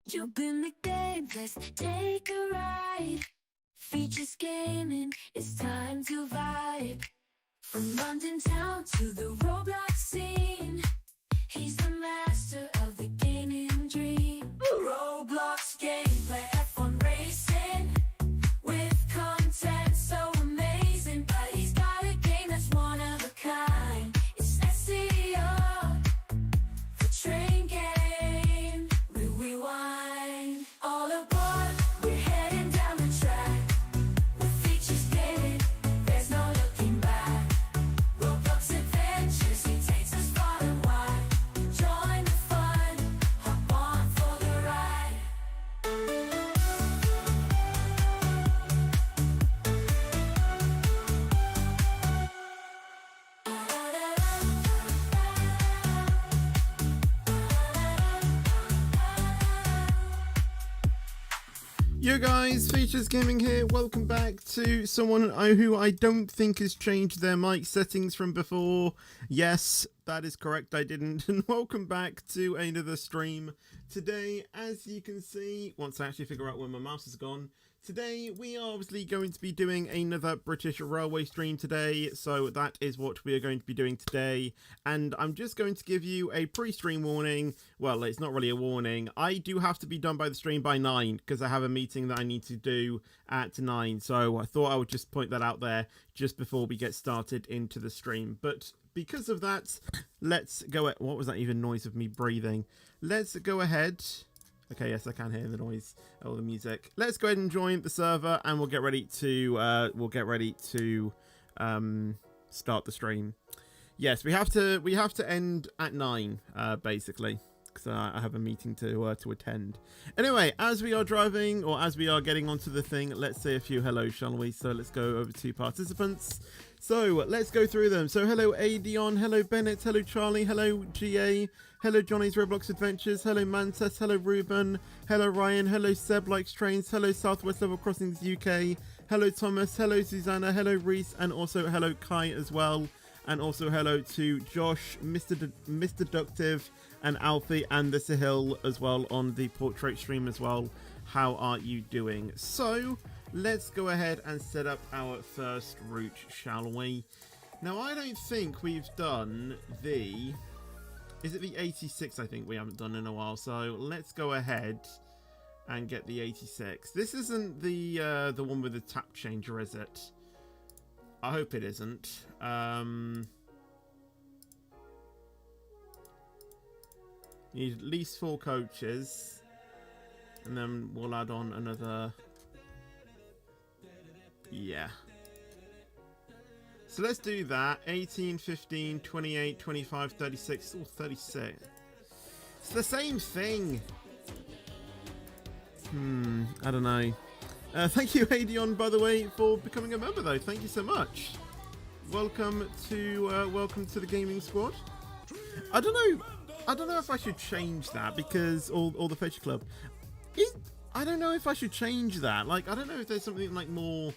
Jump in the game, let's take a ride. Features gaming, it's time to vibe. From London town to the Roblox scene, he's the master of the gaming dream. Roblox gameplay, F1 racing, with content so amazing. But he's got a game that's one of a kind. It's SEO, the train game, we rewind. All aboard, we're heading down the track. With features gaming, there's no looking back. Roblox adventures, he takes us far and wide. Join the fun, hop on for the ride. Yo guys, Features Gaming here. Welcome back to someone who I don't think has changed their mic settings from before. Yes, that is correct, I didn't. And welcome back to another stream. Today, as you can see, once I actually figure out where my mouse has gone, today we are obviously going to be doing another British Railway stream today, so that is what we are going to be doing today. And I'm just going to give you a pre-stream warning. Well, it's not really a warning. I do have to be done by the stream by 9 because I have a meeting that I need to do at 9. So I thought I would just point that out there just before we get started into the stream. But because of that, let's go at what was that even noise of me breathing? Let's go ahead. Okay, yes, I can hear the noise or the music. Let's go ahead and join the server, and we'll get ready to start the stream. Yes, we have to end at 9, basically, because I have a meeting to attend. Anyway, as we are driving, or as we are getting onto the thing, let's say a few hello, shall we? So let's go over to participants. So let's go through them. So hello Adion, hello Bennett, hello Charlie, hello GA, hello Johnny's Roblox Adventures, hello Mantas, hello Ruben, hello Ryan, hello Seb Likes Trains, hello Southwest Level Crossings UK, hello Thomas, hello Susanna, hello Reese, and also hello Kai as well. And also hello to Josh, Mr. Deductive, and Alfie, and the Sahil as well on the portrait stream as well. How are you doing? So let's go ahead and set up our first route, shall we? Now, I don't think we've done the... Is it the 86 I think we haven't done in a while? So let's go ahead and get the 86. This isn't the one with the tap changer, is it? I hope it isn't. Need at least 4 coaches. And then we'll add on another... Yeah. So let's do that. 18, 15, 28, 25, 36. Oh, 36. It's the same thing. I don't know. Thank you, Adion, by the way, for becoming a member, though. Thank you so much. Welcome to the gaming squad. I don't know if I should change that because all the Feature Club. I don't know if I should change that. Like, I don't know if there's something like more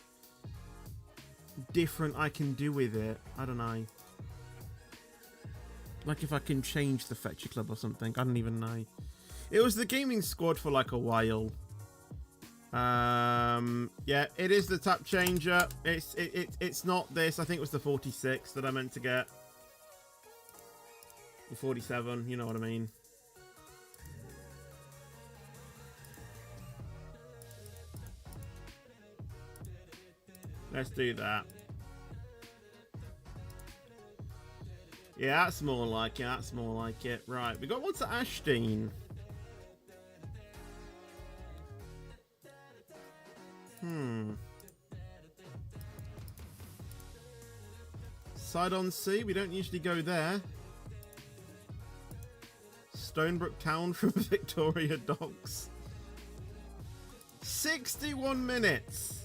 different I can do with it. I don't know. Like if I can change the Feature Club or something. I don't even know. It was the gaming squad for like a while. Yeah, it is the tap changer. It's not this. I think it was the 46 that I meant to get. The 47, you know what I mean. Let's do that. Yeah, that's more like it. That's more like it. Right, we got one to Ashton. Side on sea, we don't usually go there. Stonebrook Town from Victoria Docks. 61 minutes.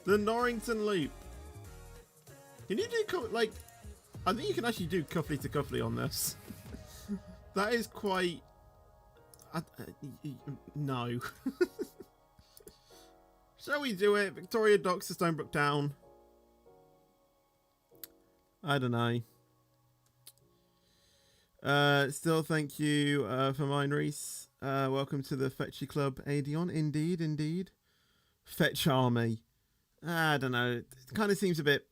The Norrington Loop. Can you do, like, I think you can actually do cuffly to cuffly on this. That is quite... no. Shall we do it? Victoria Docks to Stonebrook Town. I don't know. Still, thank you for mine, Reese. Welcome to the Fetchy Club, Adion. Indeed, indeed. Fetch Army. I don't know. It kind of seems a bit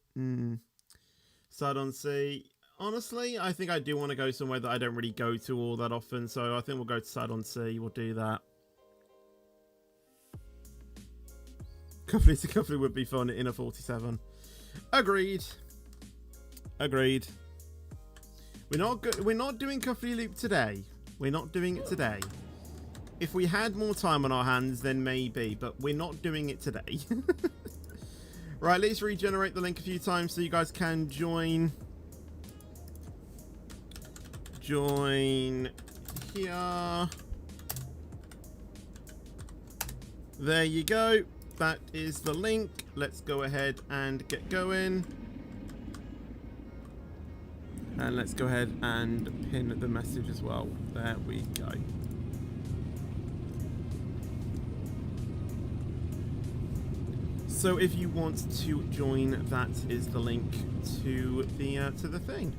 side on sea. Honestly, I think I do want to go somewhere that I don't really go to all that often, so I think we'll go to side on sea. We'll do that. Company to company would be fun in a 47. Agreed. Agreed. We're not doing Cuffley Loop today. We're not doing it today. If we had more time on our hands, then maybe, but we're not doing it today. Right, let's regenerate the link a few times so you guys can join. Join here. There you go. That is the link. Let's go ahead and get going. And let's go ahead and pin the message as well. There we go. So if you want to join, that is the link to the thing.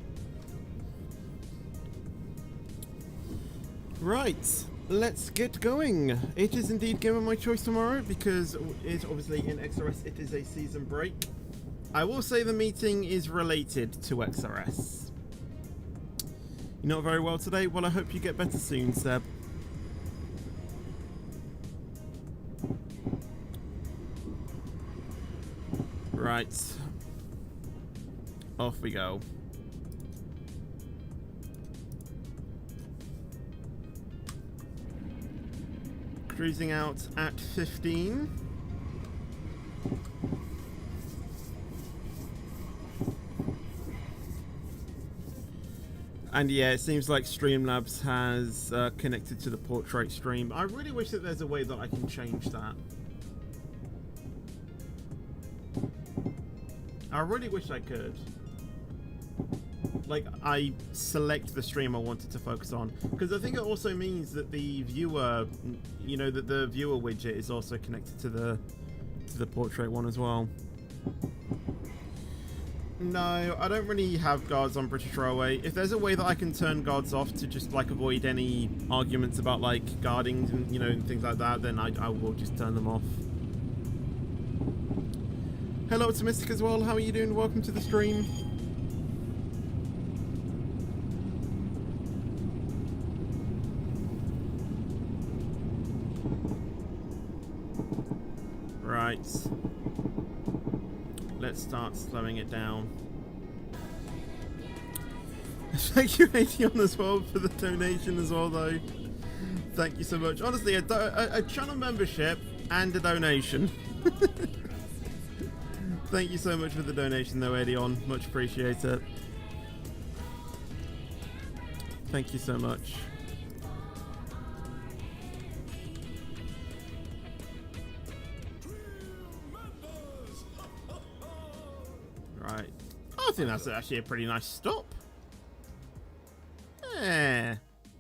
Right, let's get going. It is indeed Game of My Choice tomorrow because it's obviously in XRS. It is a season break. I will say the meeting is related to XRS. You're not very well today? Well, I hope you get better soon, Seb. Right. Off we go. Cruising out at 15. And yeah, it seems like Streamlabs has connected to the portrait stream. I really wish that there's a way that I can change that. I really wish I could. Like, I select the stream I wanted to focus on. Because I think it also means that the viewer, you know, that the viewer widget is also connected to the portrait one as well. No, I don't really have guards on British Railway. If there's a way that I can turn guards off to just like avoid any arguments about like guarding and, you know, and things like that, then I will just turn them off. Hello, Optimistic as well. How are you doing? Welcome to the stream. Right. Let's start slowing it down. Thank you, Atheon, as well, for the donation as well, though. Thank you so much. Honestly, a channel membership and a donation. Thank you so much for the donation, though, Atheon. Much appreciate it. Thank you so much. Right. I think that's actually a pretty nice stop. Eh,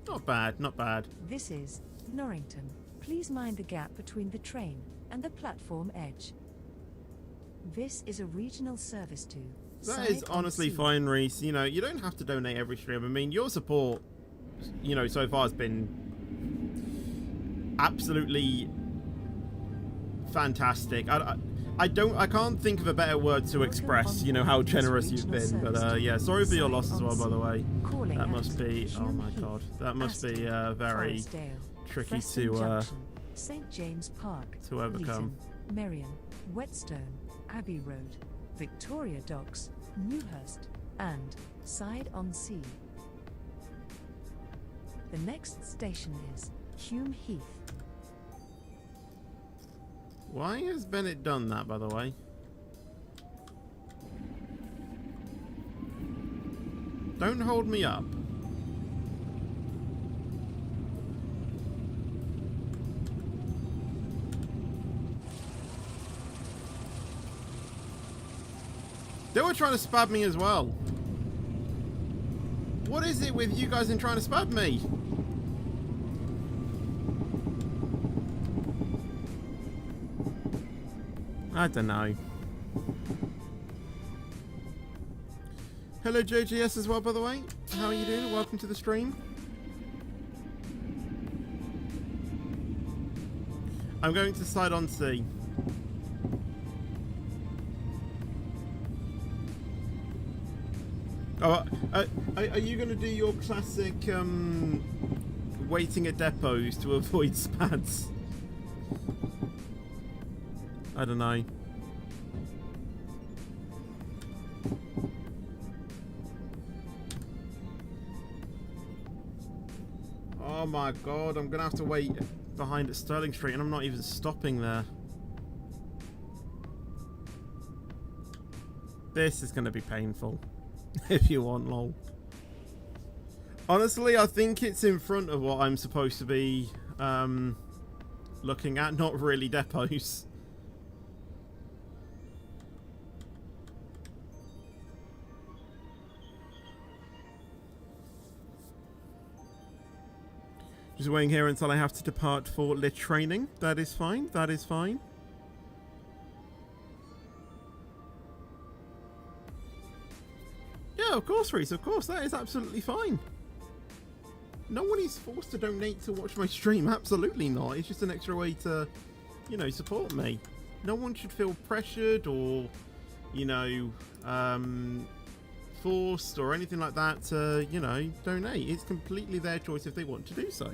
not bad, not bad. This is Norrington. Please mind the gap between the train and the platform edge. This is a regional service to... That is honestly fine, Reese. You know, you don't have to donate every stream. I mean, your support, you know, so far has been absolutely fantastic. I can't think of a better word to express, you know, how generous you've been. But yeah, sorry for your loss as well, by the way. That must be, oh my god, that must be very tricky to St. James Park, to overcome. Leeton, Merrion, Whetstone, Abbey Road, Victoria Docks, Newhurst, and Side-on-Sea. The next station is Hume Heath. Why has Bennett done that, by the way? Don't hold me up. They were trying to spab me as well. What is it with you guys in trying to spab me? I don't know. Hello JGS as well, by the way. how are you doing? Welcome to the stream. I'm going to side on C. Oh, are you going to do your classic waiting at depots to avoid spads? I don't know. Oh my god, I'm gonna have to wait behind at Sterling Street and I'm not even stopping there. This is gonna be painful. If you want, lol. Honestly, I think it's in front of what I'm supposed to be looking at, not really depots. Just waiting here until I have to depart for lit training. That is fine. That is fine. Yeah, of course, Reese. Of course, that is absolutely fine. No one is forced to donate to watch my stream. Absolutely not. It's just an extra way to, you know, support me. No one should feel pressured or, you know, forced or anything like that to, you know, donate. It's completely their choice if they want to do so.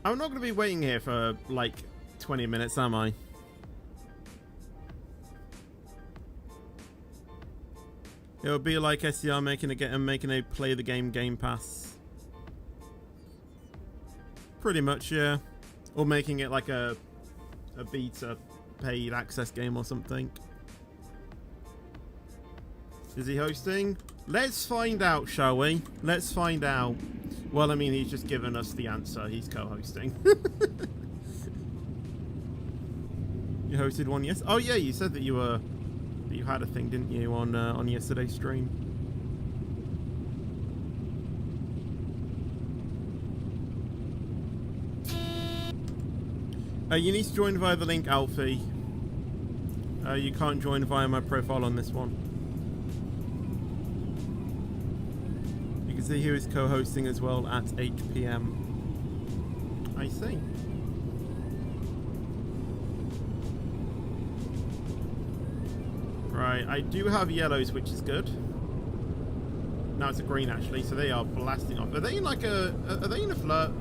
I'm not going to be waiting here for like 20 minutes, am I? It would be like SCR making a play the game pass. Pretty much, yeah. Or making it like a beta paid access game or something. Is he hosting? Let's find out, shall we? Let's find out. Well, I mean, he's just given us the answer. He's co-hosting. You hosted one, yes? Oh yeah, you said that you had a thing, didn't you, on yesterday's stream? You need to join via the link, Alfie. You can't join via my profile on this one. You can see he was co-hosting as well at 8 PM. I see. Right, I do have yellows, which is good. No, it's a green actually, so they are blasting off. Are they in like are they in a flirt?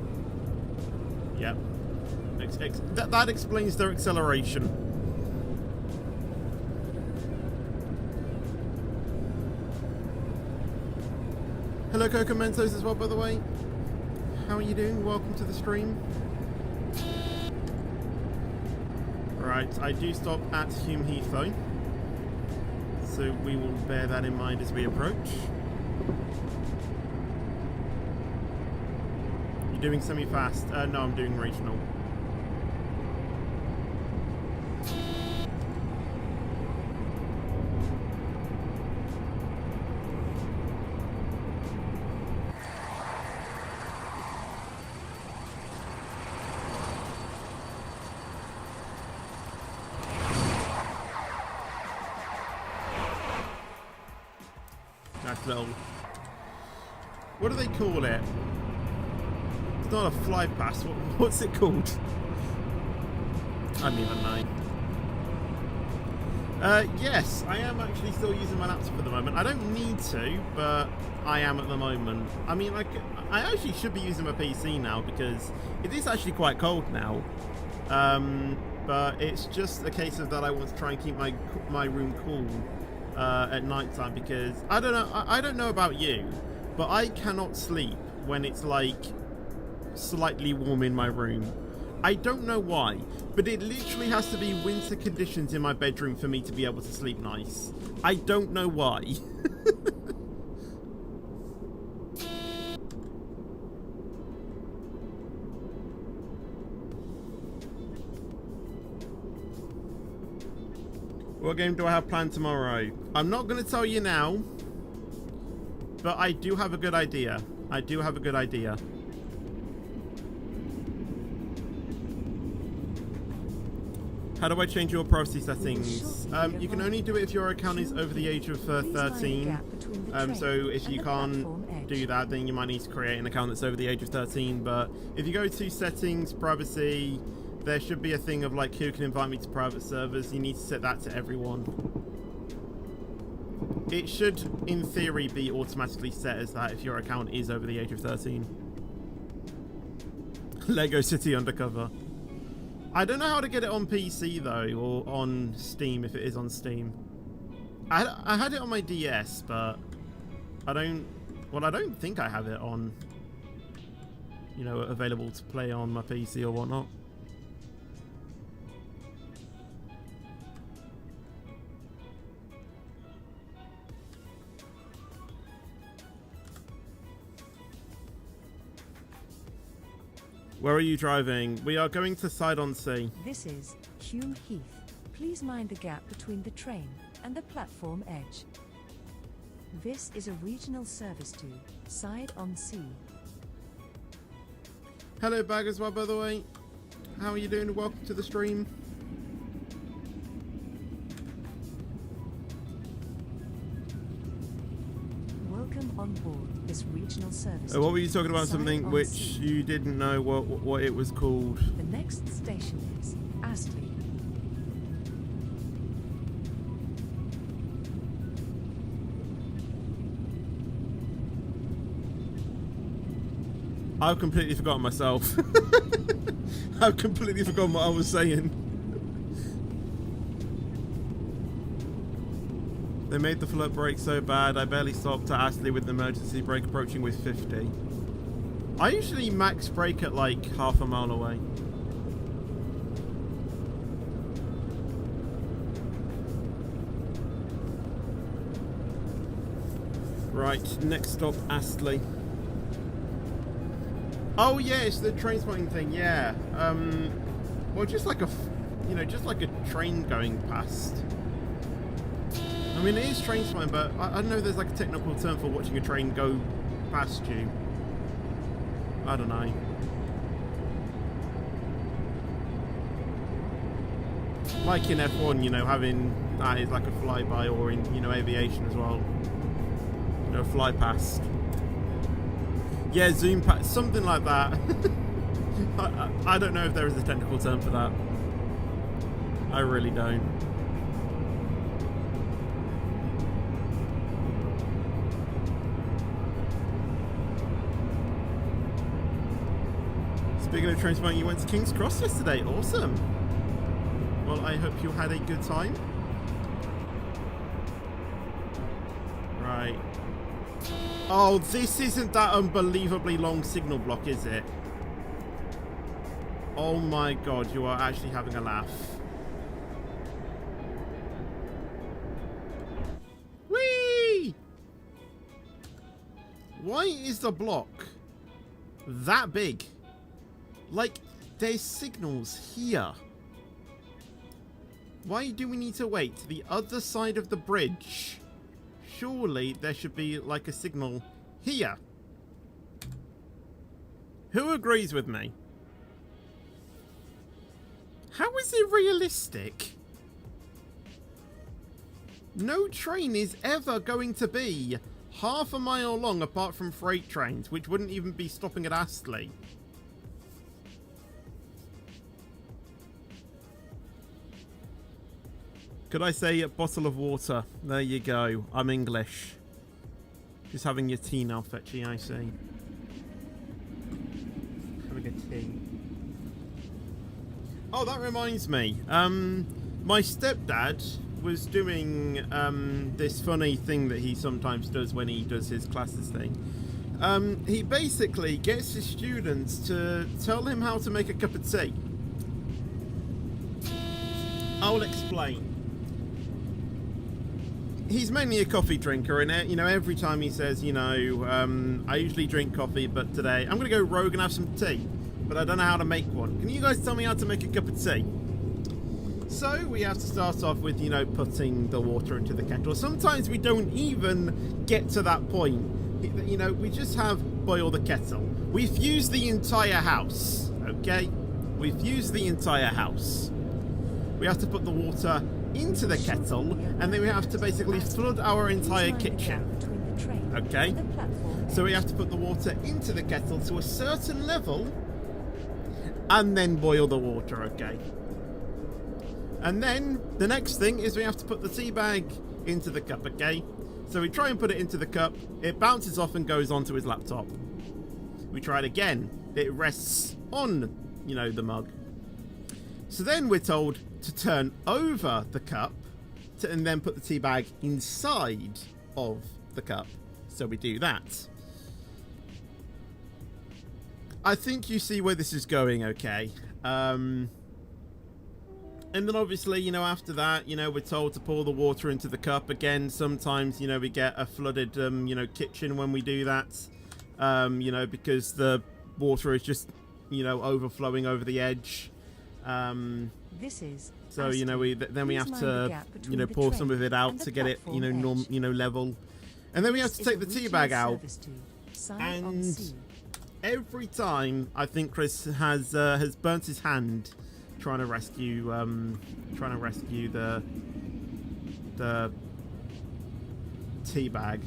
Yep. That explains their acceleration. Hello, Coco Mentos as well, by the way. How are you doing? Welcome to the stream. Right, I do stop at Hume Heath though, so we will bear that in mind as we approach. You're doing semi-fast? No, I'm doing regional. Little, what do they call it? It's not a fly pass. What's it called? I don't even know. Yes, I am actually still using my laptop at the moment. I don't need to, but I am at the moment. I mean, like, I actually should be using my PC now because it is actually quite cold now. But it's just a case of that I want to try and keep my room cool at night time, because I don't know about you, but I cannot sleep when it's like slightly warm in my room. I don't know why, but it literally has to be winter conditions in my bedroom for me to be able to sleep nice. I don't know why. What game do I have planned tomorrow? I'm not going to tell you now, but I do have a good idea. I do have a good idea. How do I change your privacy settings? You can only do it if your account is over the age of 13. So if you can't do that, then you might need to create an account that's over the age of 13. But if you go to settings, privacy, there should be a thing of like who can invite me to private servers. You need to set that to everyone. It should, in theory, be automatically set as that if your account is over the age of 13. Lego City Undercover. I don't know how to get it on PC though, or on Steam if it is on Steam. I had it on my DS, but I don't think I have it on, you know, available to play on my PC or whatnot. Where are you driving? We are going to Side-on-Sea. This is Hume Heath. Please mind the gap between the train and the platform edge. This is a regional service to Side-on-Sea. Hello, Bag as well, by the way. How are you doing? Welcome to the stream. Welcome on board this regional service. What were you talking about? Something which Side-on-Sea. you didn't know what it was called. The next station is Astley. I've completely forgotten myself. I've completely forgotten what I was saying. They made the flood brake so bad, I barely stopped at Astley with the emergency brake approaching with 50. I usually max brake at like half a mile away. Right, next stop, Astley. Oh yeah, it's the train spotting thing, yeah. Well, just like just like a train going past. I mean, it is train spotting, but I don't know if there's like a technical term for watching a train go past you. I don't know. Like in F1, you know, having that is like a flyby, or in, you know, aviation as well. You know, fly past. Yeah, zoom past, something like that. I don't know if there is a technical term for that. I really don't. Speaking of train spotting, you went to King's Cross yesterday. Awesome. Well, I hope you had a good time. Right. Oh, this isn't that unbelievably long signal block, is it? Oh my god, you are actually having a laugh. Whee! Why is the block that big? Like, there's signals here. Why do we need to wait to the other side of the bridge? Surely there should be like a signal here. Who agrees with me? How is it realistic? No train is ever going to be half a mile long apart from freight trains, which wouldn't even be stopping at Astley. Could I say a bottle of water? There you go. I'm English. Just having your tea now, Fetchy, I see. Having a tea. Oh, that reminds me. My stepdad was doing this funny thing that he sometimes does when he does his classes thing. He basically gets his students to tell him how to make a cup of tea. I'll explain. He's mainly a coffee drinker, and you know, every time he says, you know, I usually drink coffee, but today I'm gonna go rogue and have some tea, but I don't know how to make one. Can you guys tell me how to make a cup of tea? So we have to start off with, you know, putting the water into the kettle. Sometimes we don't even get to that point. You know, we just have boil the kettle. We've used the entire house, okay? We've used the entire house. We have to put the water into the kettle, and then we have to basically flood our entire kitchen. Okay? So we have to put the water into the kettle to a certain level, and then boil the water, okay? And then the next thing is we have to put the tea bag into the cup, okay? So we try and put it into the cup, it bounces off and goes onto his laptop. We try it again, it rests on, you know, the mug. So then we're told to turn over the cup and then put the tea bag inside of the cup. So we do that. I think you see where this is going, okay? And then obviously, you know, after that, you know, we're told to pour the water into the cup. Again, sometimes, you know, we get a flooded, you know, kitchen when we do that. You know, because the water is just, you know, overflowing over the edge. This is so, you know, then we have to, you know, pour some of it out to get it, you know, level. And then we have to take the tea bag out. And every time, I think Chris has burnt his hand trying to rescue the tea bag,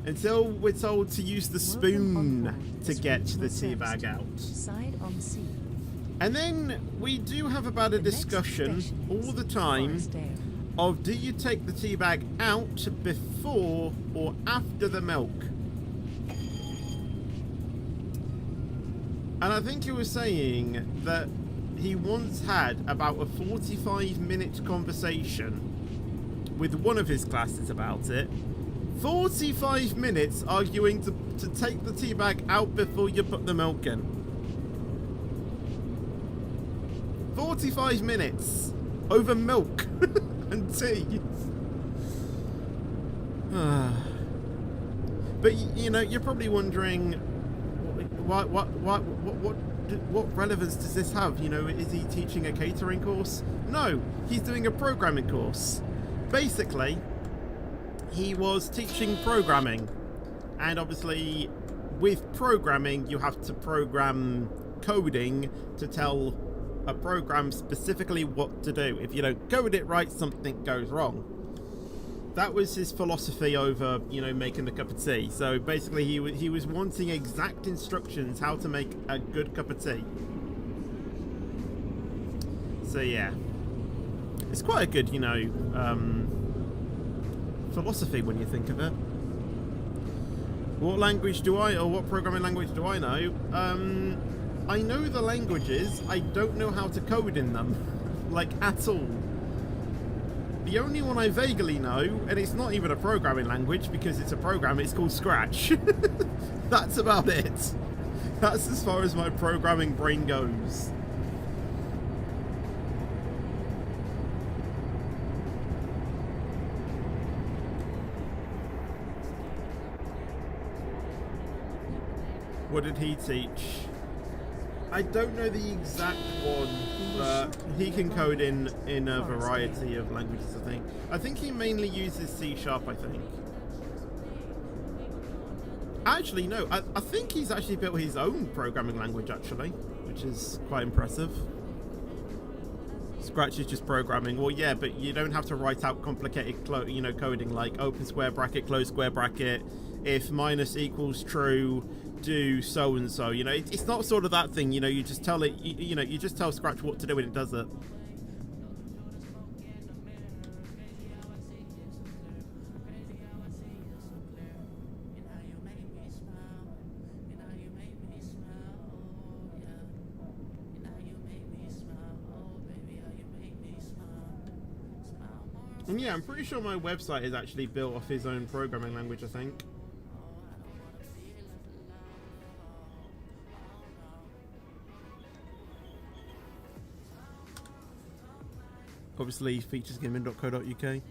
until we're told to use the spoon to get the tea bag out. And then we do have about a discussion all the time of, do you take the tea bag out before or after the milk? And I think he was saying that he once had about a 45-minute conversation with one of his classes about it. 45 minutes arguing to take the tea bag out before you put the milk in. 45 minutes over milk and tea. But you know, you're probably wondering, what relevance does this have? You know, is he teaching a catering course? No, he's doing a programming course. Basically, he was teaching programming, and obviously with programming you have to program coding to tell a program specifically what to do. If you don't code it right, something goes wrong. That was his philosophy over, you know, making the cup of tea. So basically he was wanting exact instructions how to make a good cup of tea. So yeah, it's quite a good, you know, philosophy when you think of it. What language do I, or what programming language do I know? I know the languages, I don't know how to code in them, like at all. The only one I vaguely know, and it's not even a programming language because it's a program, it's called Scratch. That's about it. That's as far as my programming brain goes. What did he teach? I don't know the exact one, but he can code in a variety of languages, I think. I think he mainly uses C#, I think. Actually, no, I think he's actually built his own programming language, actually, which is quite impressive. Scratch is just programming. Well, yeah, but you don't have to write out complicated, you know, coding like open square bracket, close square bracket, if minus equals true, do so and so. You know, it's not sort of that thing. You know, you just tell it. You know, you just tell Scratch what to do and it does it. And yeah, I'm pretty sure my website is actually built off his own programming language, I think. Obviously, featuresgaming.co.uk.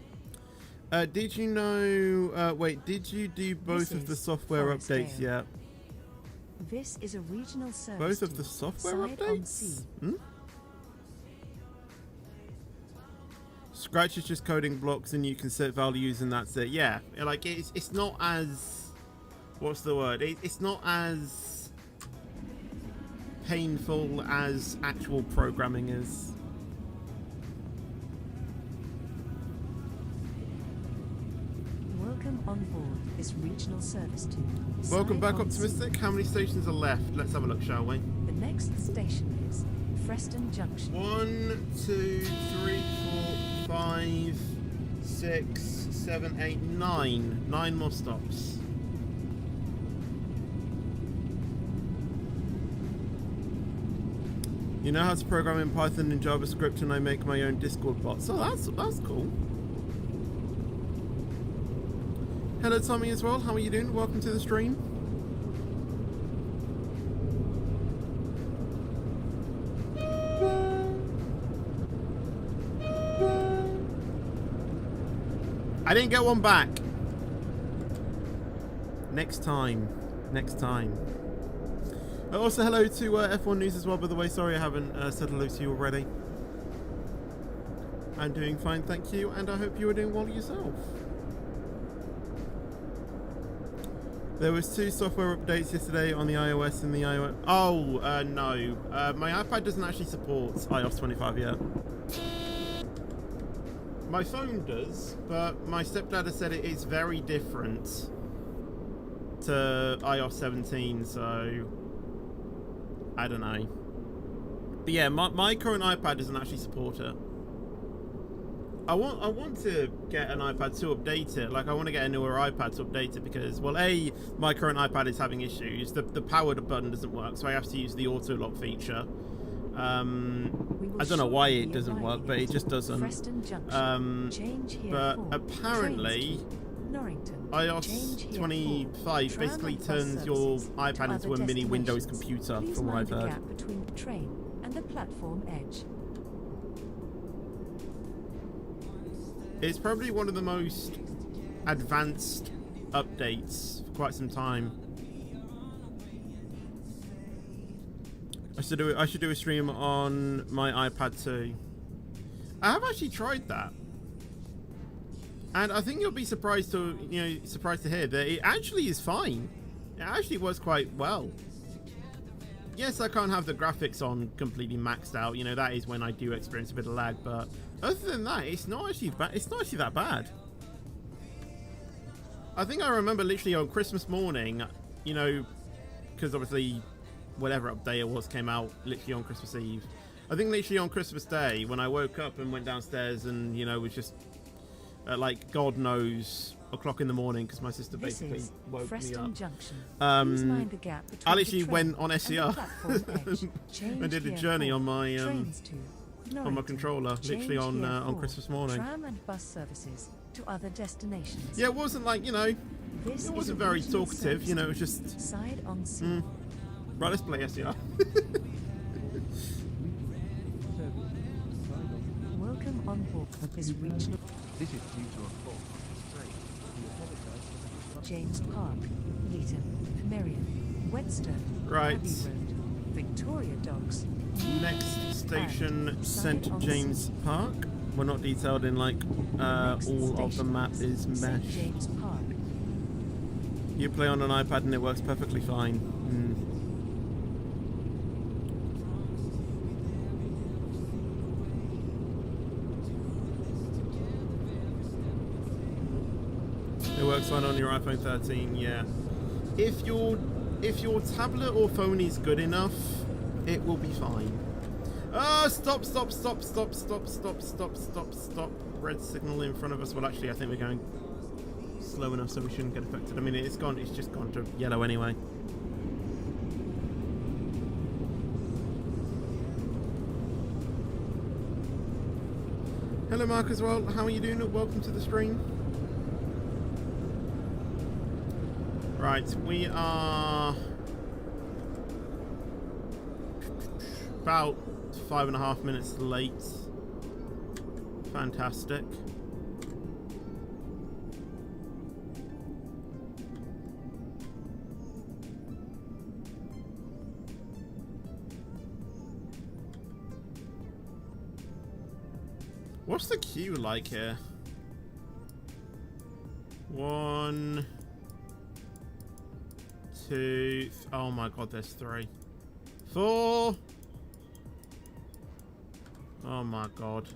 Did you know... wait, did you do both of the software updates yet? This is a regional service. Both of the software updates? Hmm? Scratch is just coding blocks and you can set values and that's it. Yeah, like it's not as what's the word? It's not as painful as actual programming is. Welcome on board this regional service to Welcome Side back, on Optimistic. How many stations are left? Let's have a look, shall we? The next station is Preston Junction. 1, 2, 3, 4, 5, 6, 7, 8, 9. 9 more stops. You know how to program in Python and JavaScript, and I make my own Discord bots. Oh, that's cool. Hello, Tommy, as well. How are you doing? Welcome to the stream. I didn't get one back. Next time. Next time. Also, hello to F1 News as well, by the way. Sorry I haven't said hello to you already. I'm doing fine, thank you, and I hope you are doing well yourself. There was 2 software updates yesterday on the iOS and the iOS. Oh, no. My iPad doesn't actually support iOS 25 yet. My phone does, but my stepdad has said it is very different to iOS 17, so I don't know. But yeah, my current iPad doesn't actually support it. I want to get an iPad to update it. Like, I want to get a newer iPad to update it because, well, A, my current iPad is having issues. The power button doesn't work, so I have to use the auto lock feature. I don't know why it doesn't work, but it just doesn't. But apparently, iOS 25 basically turns your iPad into a mini Windows computer, from what I've heard. Gap between the train and the platform edge. It's probably one of the most advanced updates for quite some time. I should do a stream on my iPad too. I have actually tried that, and I think you'll be surprised to hear that it actually is fine. It actually works quite well. Yes, I can't have the graphics on completely maxed out. You know, that is when I do experience a bit of lag, but other than that, it's not actually that bad. I think I remember literally on Christmas morning, you know, because obviously whatever update it was came out literally on Christmas Eve. I think literally on Christmas Day when I woke up and went downstairs and, you know, was just at like God knows o'clock in the morning because my sister basically woke me up. Junction. I literally went on SCR and did a journey on my controller, literally on Christmas morning. Tram and bus services to other destinations. Yeah, it wasn't like, you know, it wasn't very talkative, you know, it was just side on sea. Right, let's play SCR. Welcome on board this regional. This is due to a fault. James Park, Leeton, Merion, Whetstone, Right. Abbey Road, Victoria Docks. Next station, St. James Park. We're not detailed in like all of the map is mesh. James Park. You play on an iPad and it works perfectly fine. It works fine on your iPhone 13, yeah. If your tablet or phone is good enough, it will be fine. Stop. Red signal in front of us. Well, actually, I think we're going slow enough so we shouldn't get affected. I mean, it's just gone to yellow anyway. Hello, Mark, as well. How are you doing? Welcome to the stream. Right, we are about 5.5 minutes late. Fantastic. What's the queue like here? 1, 2. Oh my god, there's 3. 4. Oh my god.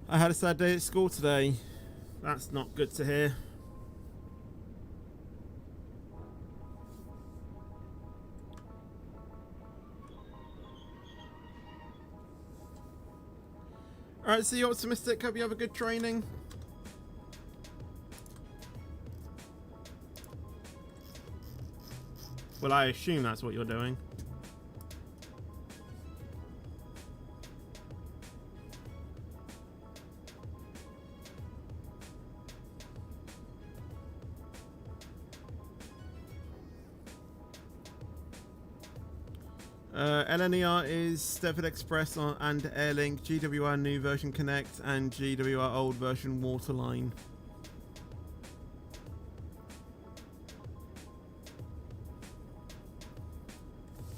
I had a sad day at school today. That's not good to hear. Alright, see you optimistic. Hope you have a good training. Well, I assume that's what you're doing. LNER is Stepford Express and Airlink, GWR new version Connect, and GWR old version Waterline.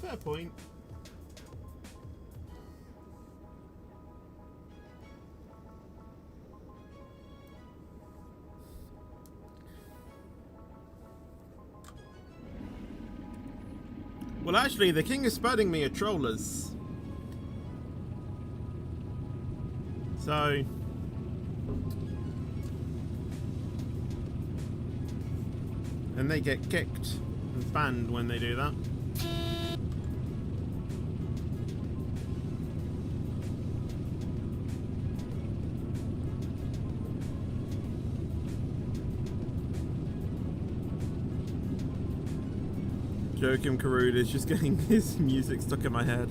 Fair point. Well, actually, the king is spurting me at trollers. So... and they get kicked and banned when they do that. Joachim Karud is just getting his music stuck in my head.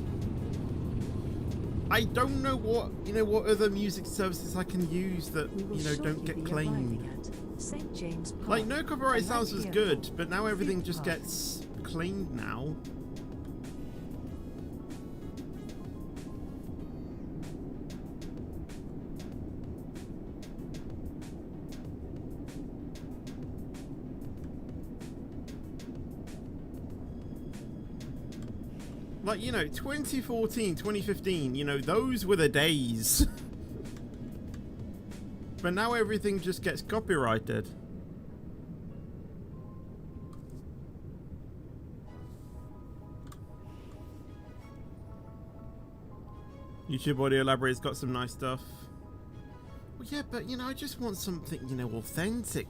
I don't know what what other music services I can use that don't get claimed. St. James Park. Like No Copyright Sounds was good, but now everything just gets claimed now. Like, 2014, 2015, those were the days. But now everything just gets copyrighted. YouTube Audio Library's got some nice stuff. Well, yeah, but, I just want something, authentic,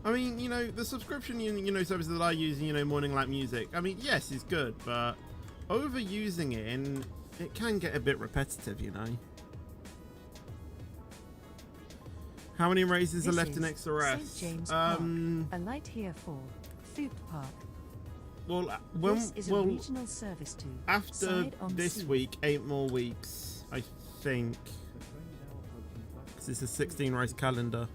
I mean, the subscription, services that I use, Morning Light Music, I mean, yes, it's good, but overusing it can get a bit repetitive, How many races are left in XRF? St. James Park. A light here for Food Park. Well, This is a regional service to after Side on this Sea. week, 8 more weeks, I think. Because it's a 16 race calendar.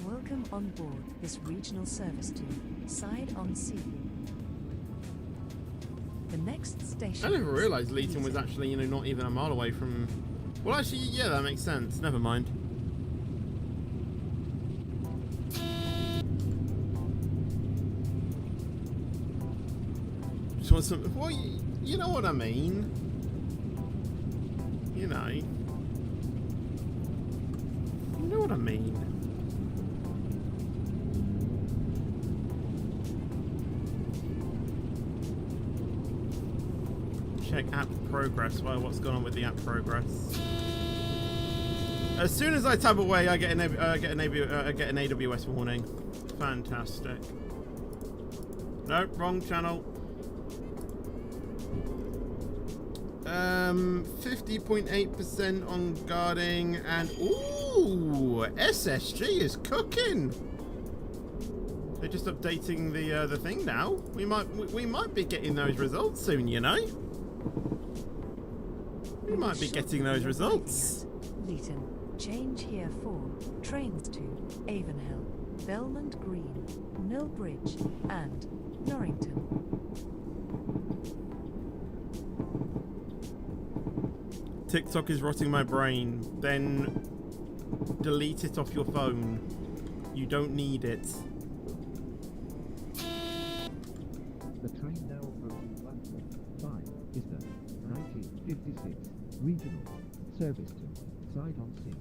Welcome on board this regional service to Side on Sea. The next station. I never is realised Leeton was Leeton. actually, not even a mile away from... Well, actually, yeah, that makes sense. Never mind. Just want some... Well, you know what I mean. You know what I mean. Check app progress. Well, what's going on with the app progress? As soon as I tab away, I get an AWS warning. Fantastic. Nope, wrong channel. 50.8% on guarding, and ooh, SSG is cooking. They're just updating the thing now. We might be getting those results soon, We might be getting those results. Leeton, change here for trains to Avonhill. Belmont Green, Millbridge, and Norrington. TikTok is rotting my brain. Then delete it off your phone. You don't need it. The train now approaching platform 5 is the 1956 regional service to Side-on-Sea.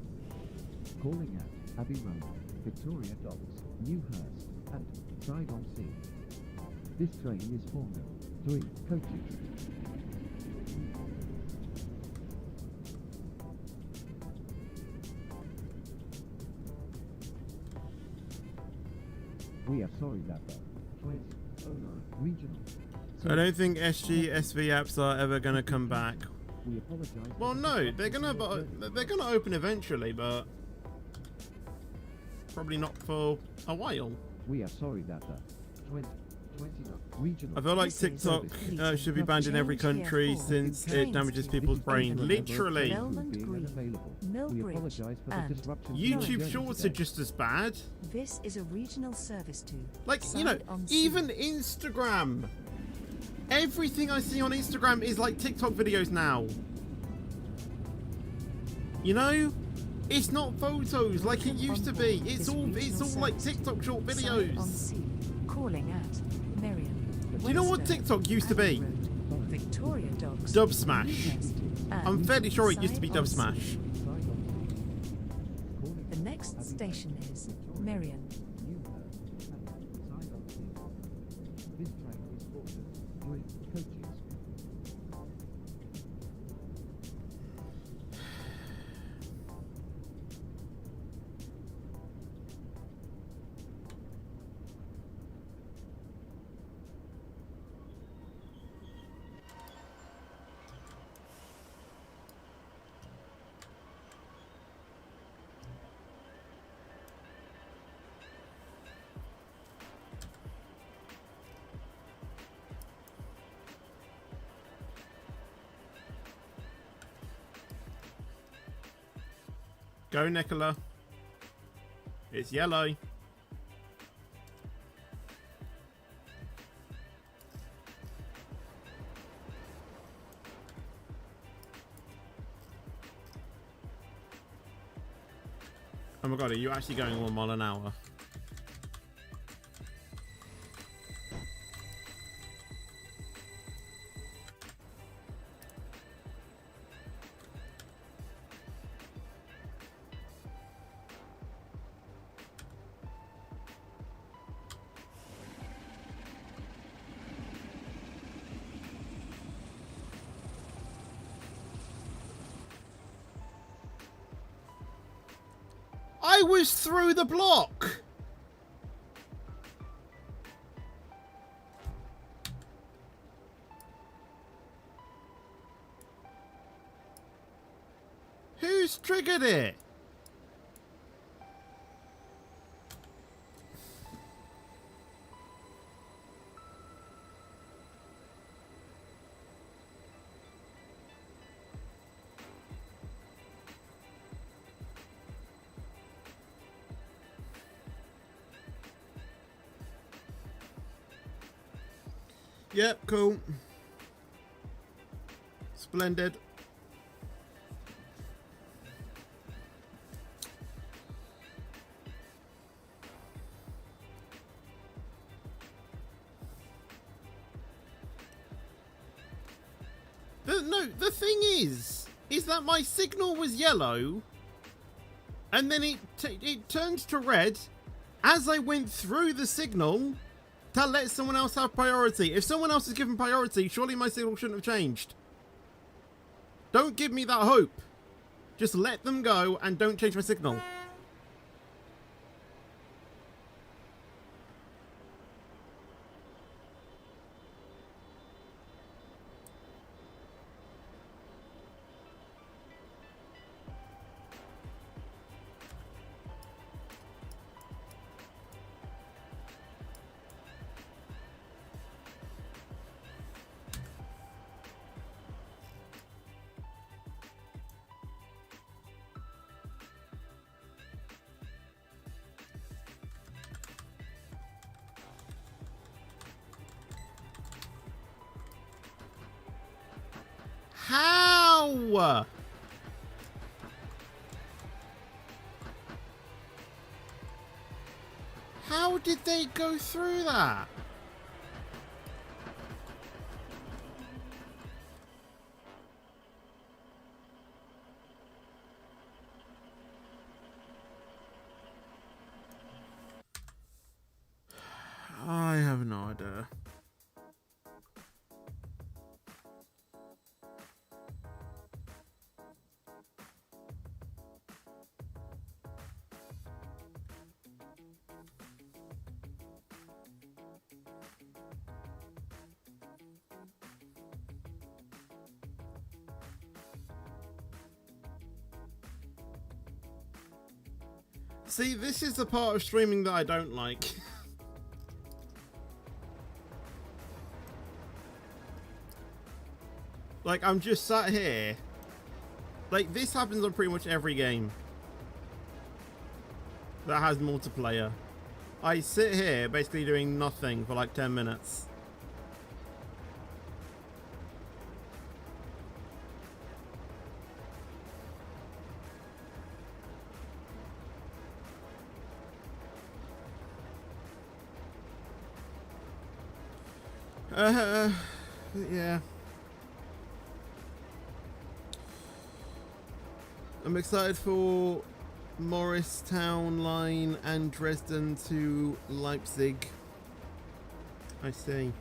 Calling at Abbey Road, Victoria Docks, Newhurst, and Side-on-Sea. This train is for 3 coaches. We are sorry that the 2009 regional. I don't think SG SV apps are ever gonna come back. We apologize. Well, no, they're gonna open eventually, but probably not for a while. We are sorry that the 2029 regional. I feel like TikTok should be banned in every country since it damages people's brain. Literally. Belmont Green, We Millbridge, apologize for the and disruption. YouTube Shorts are just as bad. this is a regional service to Like, you know, Side-on-Sea. even Instagram. Everything I see on Instagram is like TikTok videos now. You know? It's not photos like it used to be. It's all like TikTok short videos. Side-on-Sea, calling at Merion. Do you know what Western, TikTok used to be? Abbey Road, Victoria Docks, Dub Smash. Newhurst, and I'm fairly sure it used to be Dub Side-on-Sea. Smash. The next station is Merion. This train is for 3 coaches. Go, Nicola. It's yellow. Oh my god, are you actually going 1 mile an hour? I was through the block. Who's triggered it? Yep, cool. Splendid. The thing is that my signal was yellow, and then it turned to red as I went through the signal to let someone else have priority. If someone else is given priority, surely my signal shouldn't have changed. Don't give me that hope. Just let them go and don't change my signal. How? How did they go through that? I have no idea. See, this is the part of streaming that I don't like. Like, I'm just sat here. Like, this happens on pretty much every game that has multiplayer. I sit here basically doing nothing for like 10 minutes. Yeah. I'm excited for Morristown line and Dresden to Leipzig. I see.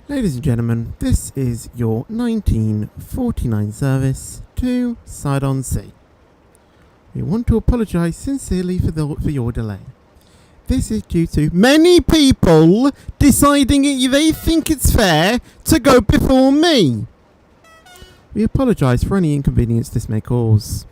Ladies and gentlemen, this is your 1949 service to Sidon Sea. We want to apologise sincerely for your delay. This is due to many people deciding they think it's fair to go before me. We apologise for any inconvenience this may cause.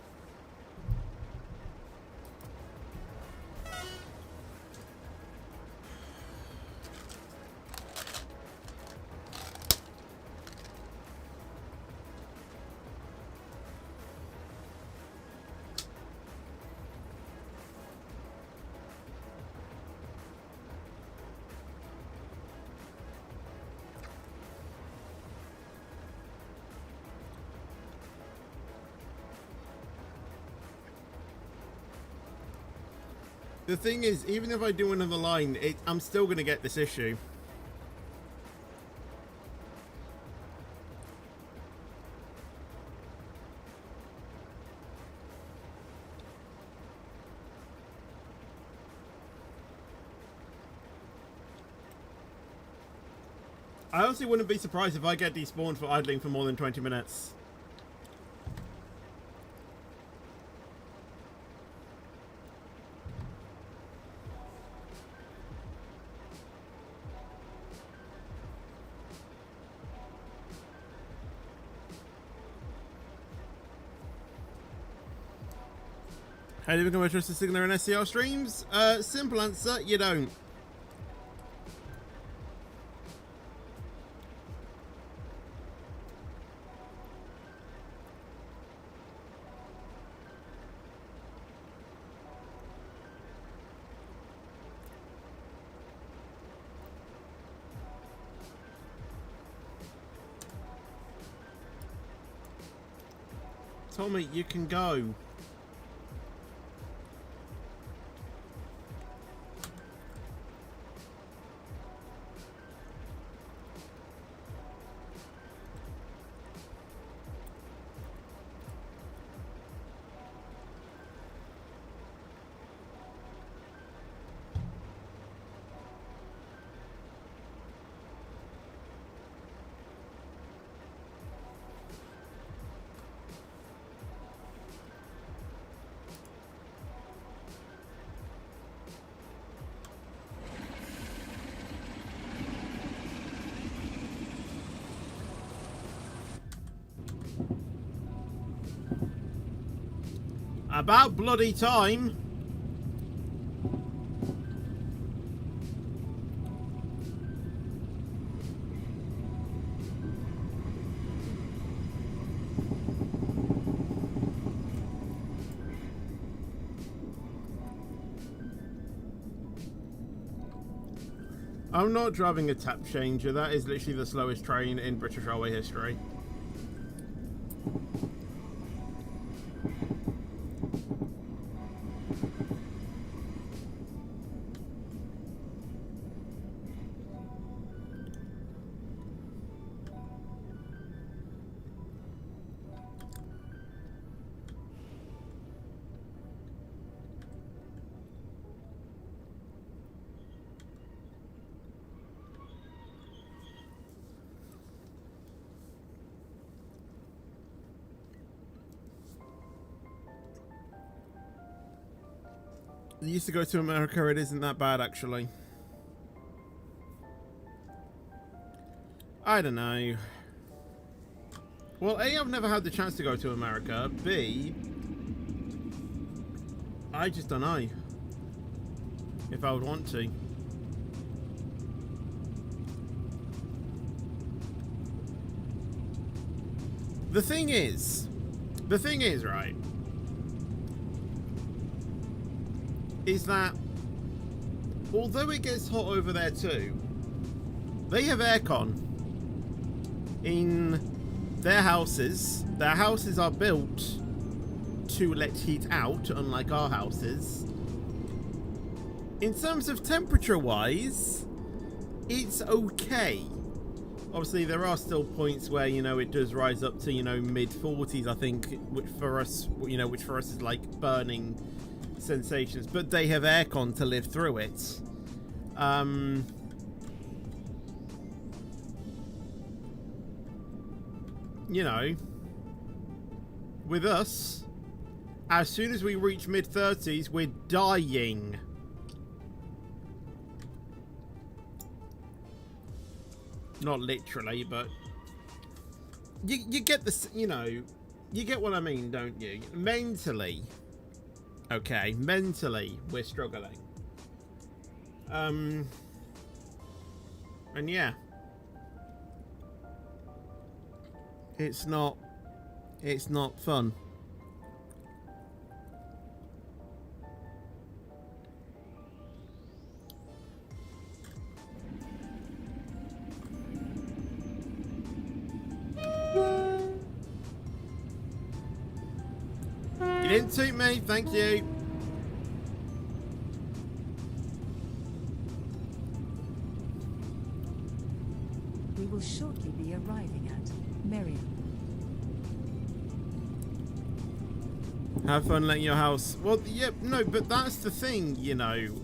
The thing is, even if I do another line, I'm still going to get this issue. I honestly wouldn't be surprised if I get despawned for idling for more than 20 minutes. How do you become a trusted signaler in SCR streams? Simple answer, you don't. Tommy, you can go. About bloody time. I'm not driving a tap changer. That is literally the slowest train in British railway history. I used to go to America. It isn't that bad, actually. I don't know. Well, A, I've never had the chance to go to America. B, I just don't know if I would want to. The thing is, right, is that although it gets hot over there too, they have aircon in their houses. Their houses are built to let heat out, unlike our houses. In terms of temperature wise, it's okay. Obviously there are still points where, you know, it does rise up to, you know, mid 40s, I think, which for us is like burning sensations, but they have aircon to live through it. You know, with us, as soon as we reach mid 30s, we're dying. Not literally, but you get this, you know, you get what I mean, don't you? Mentally. Okay, mentally, we're struggling. And yeah. It's not fun. You didn't toot me, thank you. We will shortly be arriving at Merion. Have fun letting your house... Well, yeah, no, but that's the thing, you know.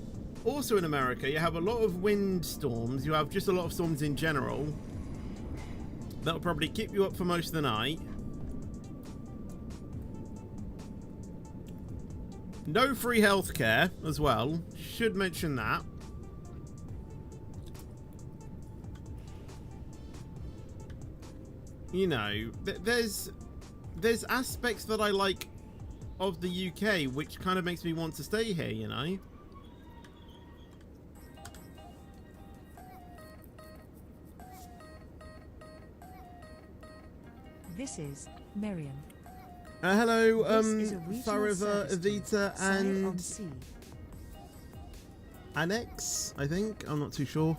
Also in America, you have a lot of wind storms. You have just a lot of storms in general. That'll probably keep you up for most of the night. No free healthcare as well. Should mention that. You know, there's aspects that I like of the UK, which kind of makes me want to stay here, you know. This is Merion. Hello, This is a regional Fariva, service to Evita, Side on and Sea. Annex, I think. I'm not too sure.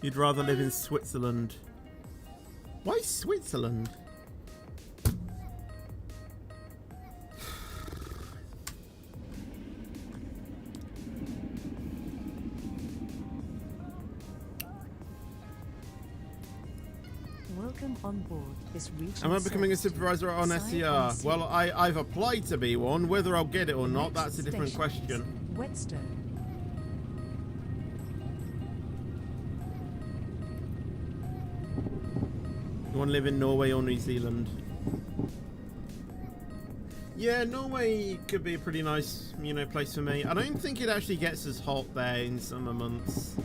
You'd rather live in Switzerland. Why Switzerland? Welcome on board this regional Am I becoming a service to supervisor on Side SCR? on Sea. Well, I've applied to be one. Whether I'll get it or not, Next that's a different station is question. Whetstone. You want to live in Norway or New Zealand? Yeah, Norway could be a pretty nice, you know, place for me. I don't think it actually gets as hot there in summer months.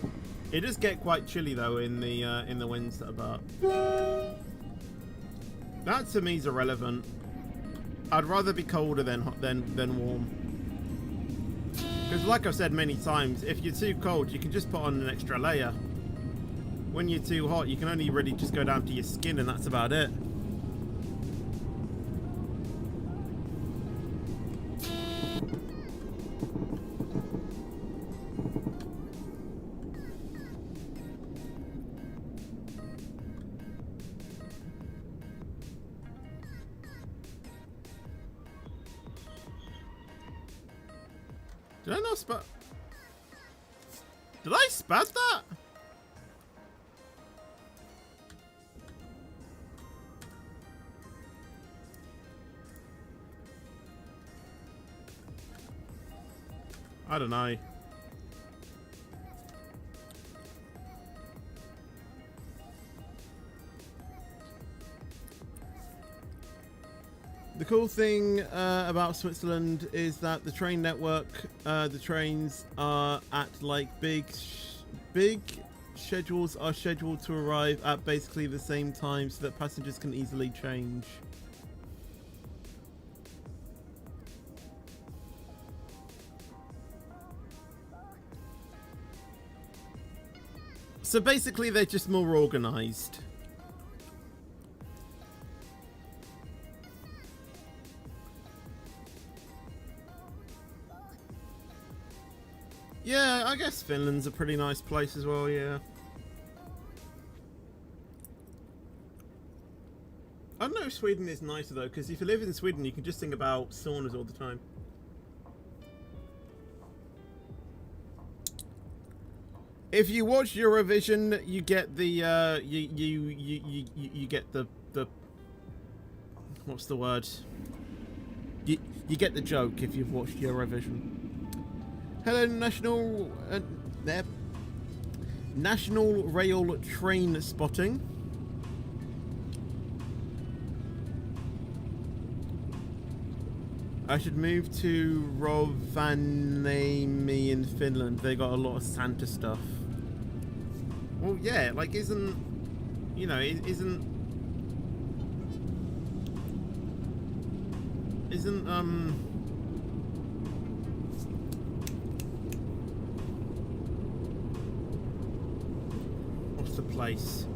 It does get quite chilly though in the winter, but that to me is irrelevant. I'd rather be colder than warm. Because like I've said many times, if you're too cold, you can just put on an extra layer. When you're too hot, you can only really just go down to your skin, and that's about it. Did I not spot? Did I spaz that? I don't know. The cool thing about Switzerland is that the train network, the trains are at like big schedules are scheduled to arrive at basically the same time so that passengers can easily change. So basically they're just more organized. Yeah, I guess Finland's a pretty nice place as well, yeah. I don't know if Sweden is nicer though, because if you live in Sweden you can just think about saunas all the time. If you watch Eurovision, you get the you get the what's the word? You get the joke if you've watched Eurovision. Hello, National Rail Train Spotting. I should move to Rovaniemi in Finland. They got a lot of Santa stuff. Well, yeah, like isn't what's the place?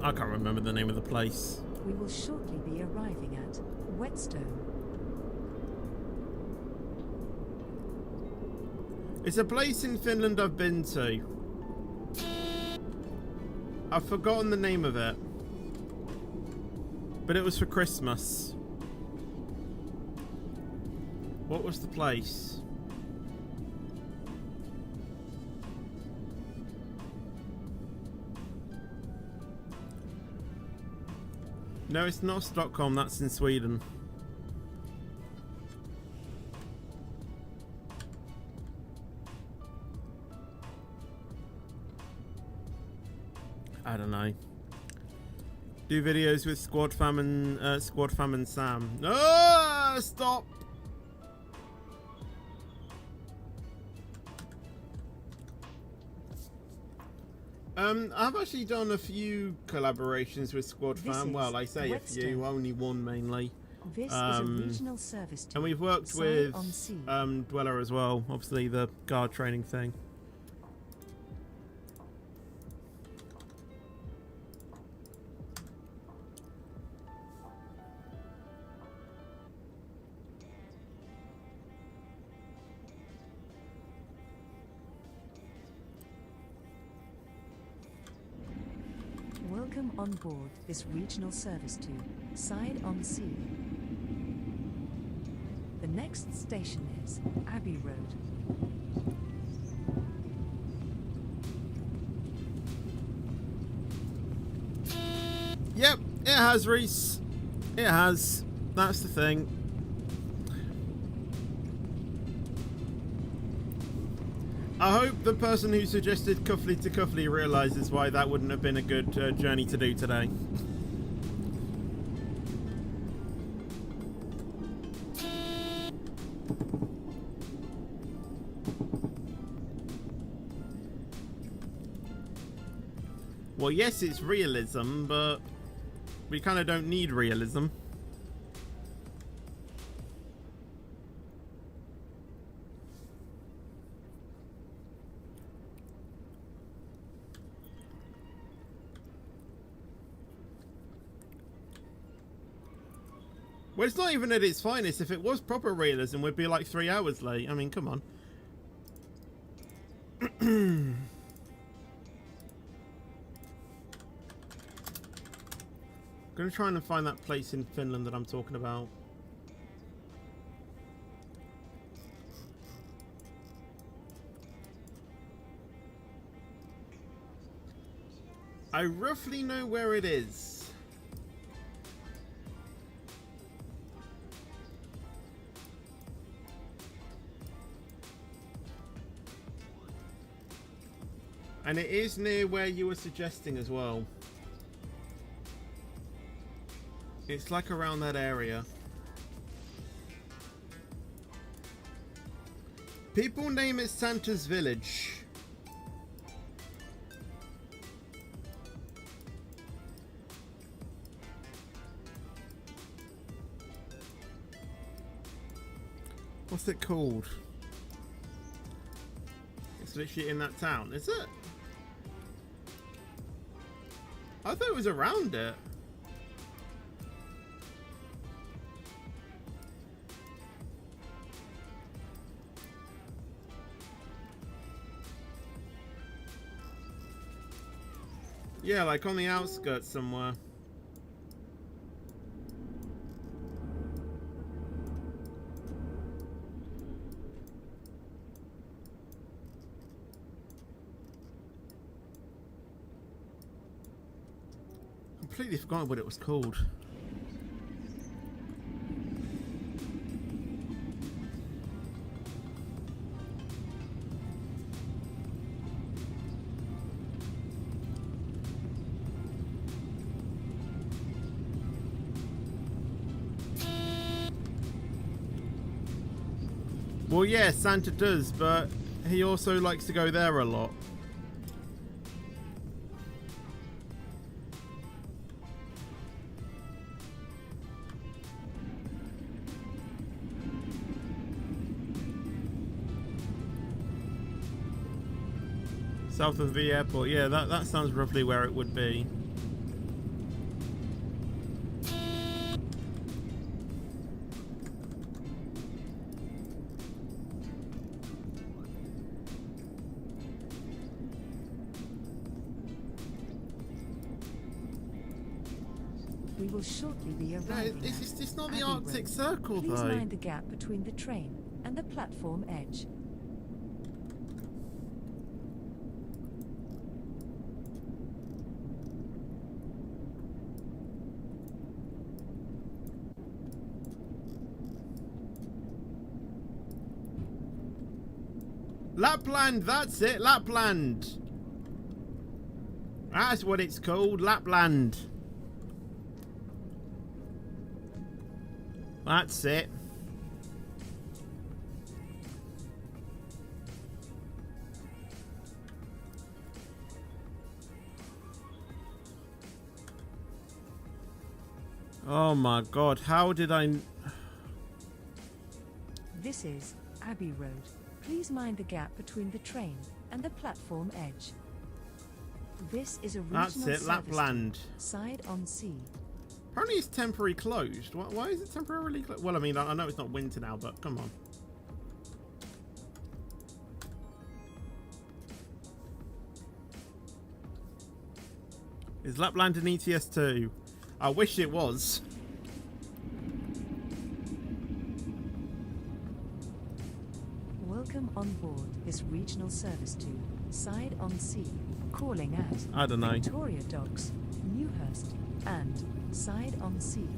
I can't remember the name of the place. We will shortly be arriving at Whetstone. It's a place in Finland I've been to. I've forgotten the name of it. But it was for Christmas. What was the place? No, it's not Stockholm, that's in Sweden. I don't know. Do videos with Squad Fam and Sam. Ah, stop! I've actually done a few collaborations with Squad Fam. Well, I say a few, only one mainly. This is a regional service to and we've worked with Dweller as well, obviously the guard training thing. Welcome on board this regional service to Side-on-Sea. The next station is Abbey Road. Yep, it has, Reese. It has. That's the thing. I hope the person who suggested Cuffly to Cuffly realises why that wouldn't have been a good journey to do today. Well, yes, it's realism, but we kind of don't need realism. Well, it's not even at its finest. If it was proper realism, we'd be like 3 hours late. I mean, come on. Gonna try and find that place in Finland that I'm talking about. I roughly know where it is. And it is near where you were suggesting as well. It's like around that area. People name it Santa's Village. What's it called? It's literally in that town, is it? I thought it was around it. Yeah, like on the outskirts somewhere. Completely forgot what it was called. Well, yeah, Santa does, but he also likes to go there a lot. South of the airport, yeah, that sounds roughly where it would be. We will shortly be No, arriving. it's not the Abbey Arctic Road. Circle, Please though. mind the gap between the train and the platform edge. Lapland, that's it, Lapland. That's what it's called, Lapland. That's it. Oh my god, how did I... This is Abbey Road. Please mind the gap between the train and the platform edge. This is a regional That's it, service Lapland. to Side on Sea. Apparently it's temporarily closed. Why is it temporarily closed? Well, I mean, I know it's not winter now, but come on. Is Lapland an ETS2? I wish it was. Welcome on board this regional service to Side on Sea, calling at I don't know. Victoria Docks, Newhurst, and Side on Sea.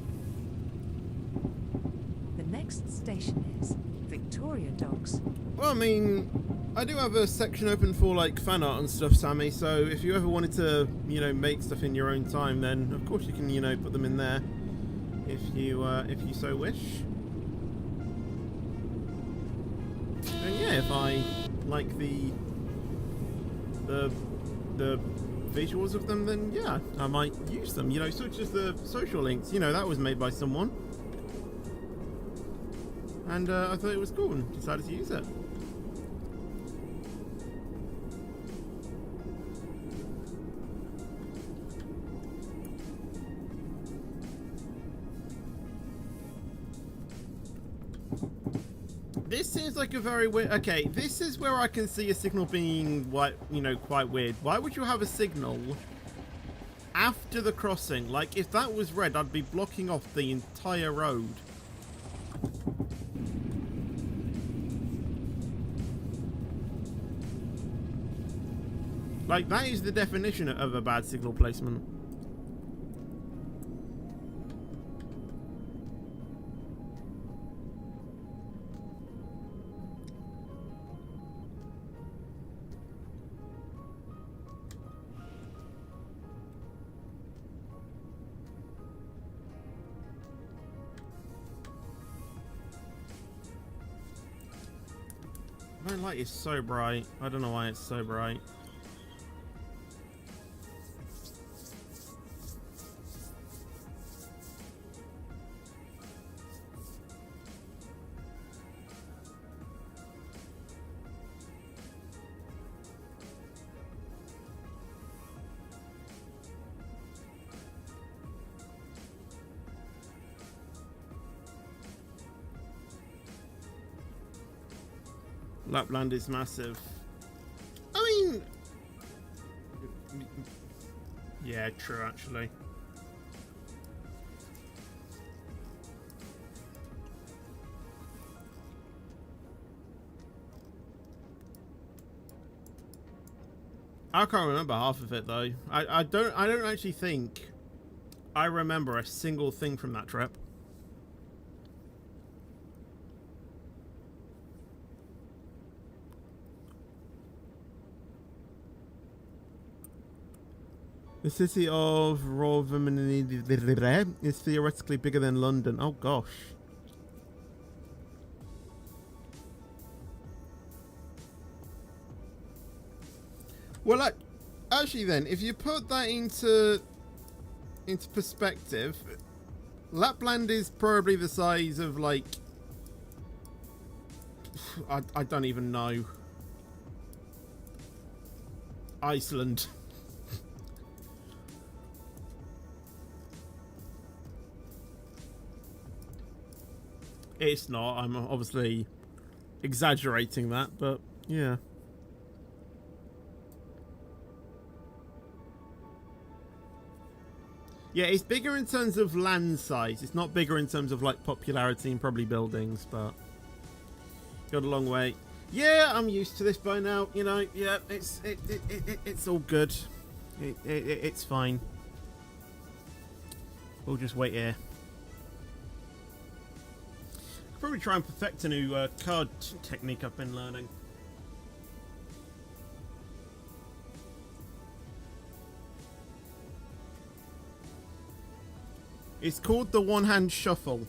The next station is Victoria Docks. Well, I mean, I do have a section open for like fan art and stuff, Sammy. So if you ever wanted to, you know, make stuff in your own time, then of course you can, you know, put them in there if you so wish. And yeah, if I like the visuals of them, then yeah, I might use them. You know, such as the social links. You know, that was made by someone. And I thought it was cool and decided to use it. This seems like a very weird... Okay, this is where I can see a signal being, quite weird. Why would you have a signal after the crossing? Like, if that was red, I'd be blocking off the entire road. Like, that is the definition of a bad signal placement. My light is so bright. I don't know why it's so bright. Lapland is massive. I mean... Yeah, true, actually. I can't remember half of it, though. I don't actually think I remember a single thing from that trip. The city of Rovaniemi is theoretically bigger than London. Oh gosh. Well, actually then, if you put that into perspective, Lapland is probably the size of, like, I don't even know, Iceland. It's not. I'm obviously exaggerating that, but yeah. Yeah, it's bigger in terms of land size. It's not bigger in terms of, like, popularity and probably buildings, but got a long way. Yeah, I'm used to this by now. You know, yeah, it's all good. It's fine. We'll just wait here. Probably try and perfect a new card technique I've been learning. It's called the one-hand shuffle.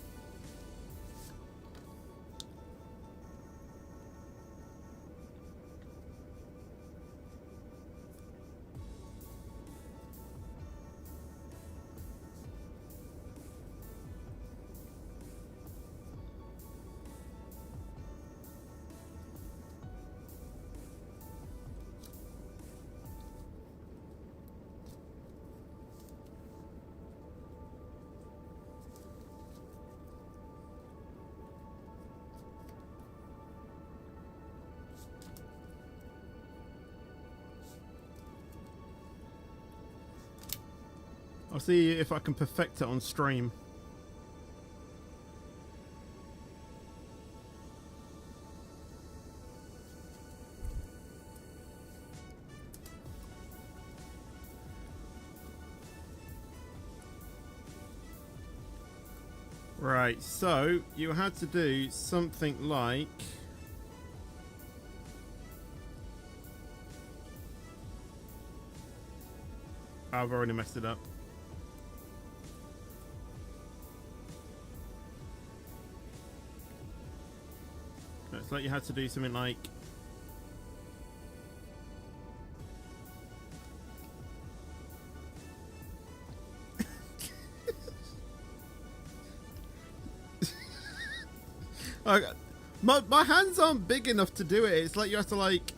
I'll see if I can perfect it on stream. Right, so you had to do something like... I've already messed it up. It's like you had to do something like... My hands aren't big enough to do it. It's like you have to like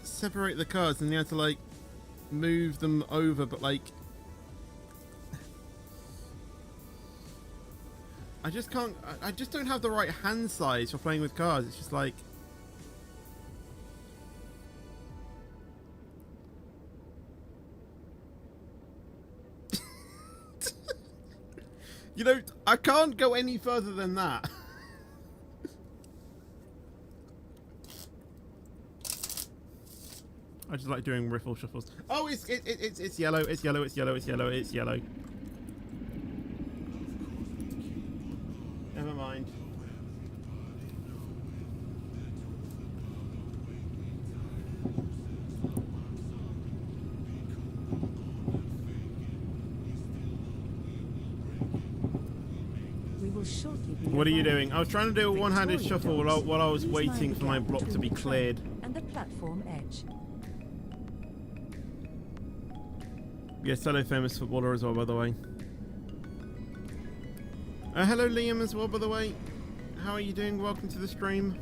separate the cards and you have to like move them over, but like I just can't. I just don't have the right hand size for playing with cards. It's just like. You know, I can't go any further than that. I just like doing riffle shuffles. Oh, it's yellow. It's yellow. It's yellow. It's yellow. It's yellow. Never mind. We will shortly be What are you arriving doing? I was trying to do a one-handed Victoria shuffle Docks. while I was Please waiting mind for the my gap block to between be the train cleared. and the platform edge. Yes, hello, famous footballer as well, by the way. Hello, Liam, as well, by the way. How are you doing? Welcome to the stream.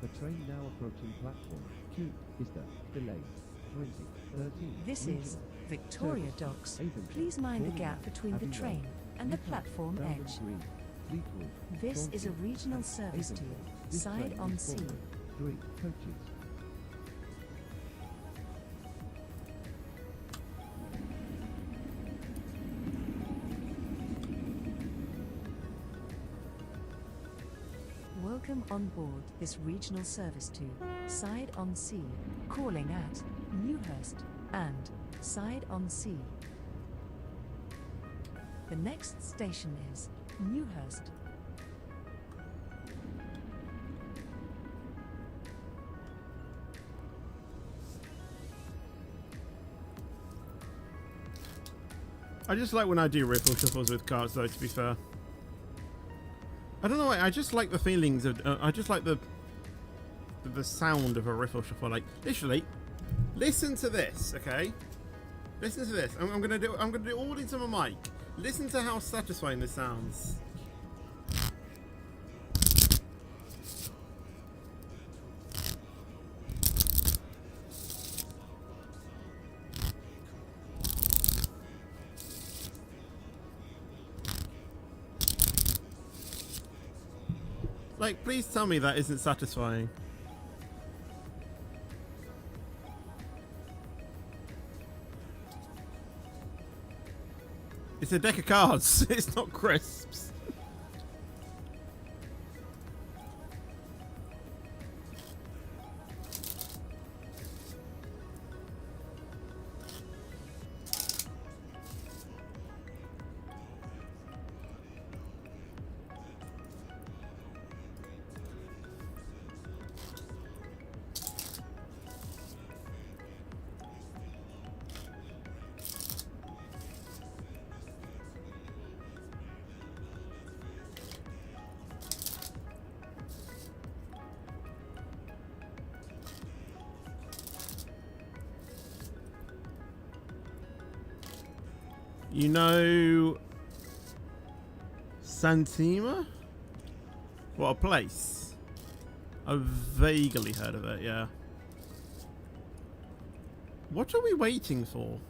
The train now approaching platform 2 is the delayed 2013. This is Victoria Docks. Please mind the gap between the train and the platform edge. This is a regional service to side on sea. 3 coaches. Welcome on board this regional service to Side on Sea, calling at Newhurst and Side on Sea. The next station is Newhurst. I just like when I do riffle shuffles with cards, though, to be fair. I don't know why, I just like the feelings of, I just like the sound of a riffle shuffle. Like, literally, listen to this, okay? Listen to this. I'm gonna do it all into my mic. Listen to how satisfying this sounds. Like, please tell me that isn't satisfying. It's a deck of cards. It's not crisps. You know Santima? What a place. I've vaguely heard of it, yeah. What are we waiting for?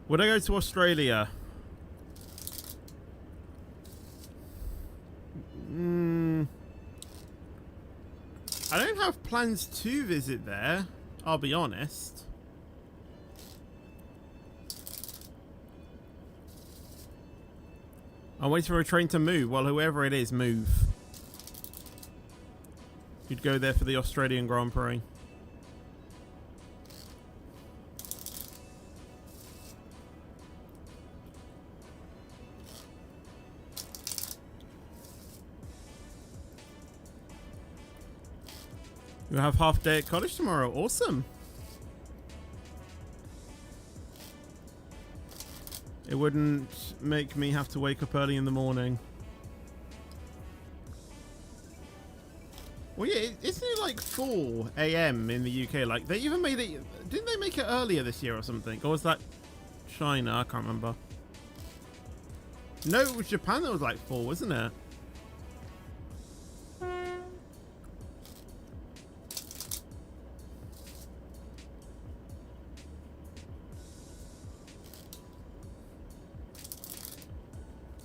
Would I go to Australia? I don't have plans to visit there, I'll be honest. I'm waiting for a train to move. Well, whoever it is, move. You'd go there for the Australian Grand Prix. You have half day at college tomorrow. Awesome. It wouldn't make me have to wake up early in the morning. Well, yeah, isn't it like 4 a.m. in the UK? Like, they even made it... Didn't they make it earlier this year or something? Or was that China? I can't remember. No, it was Japan that was like 4, wasn't it?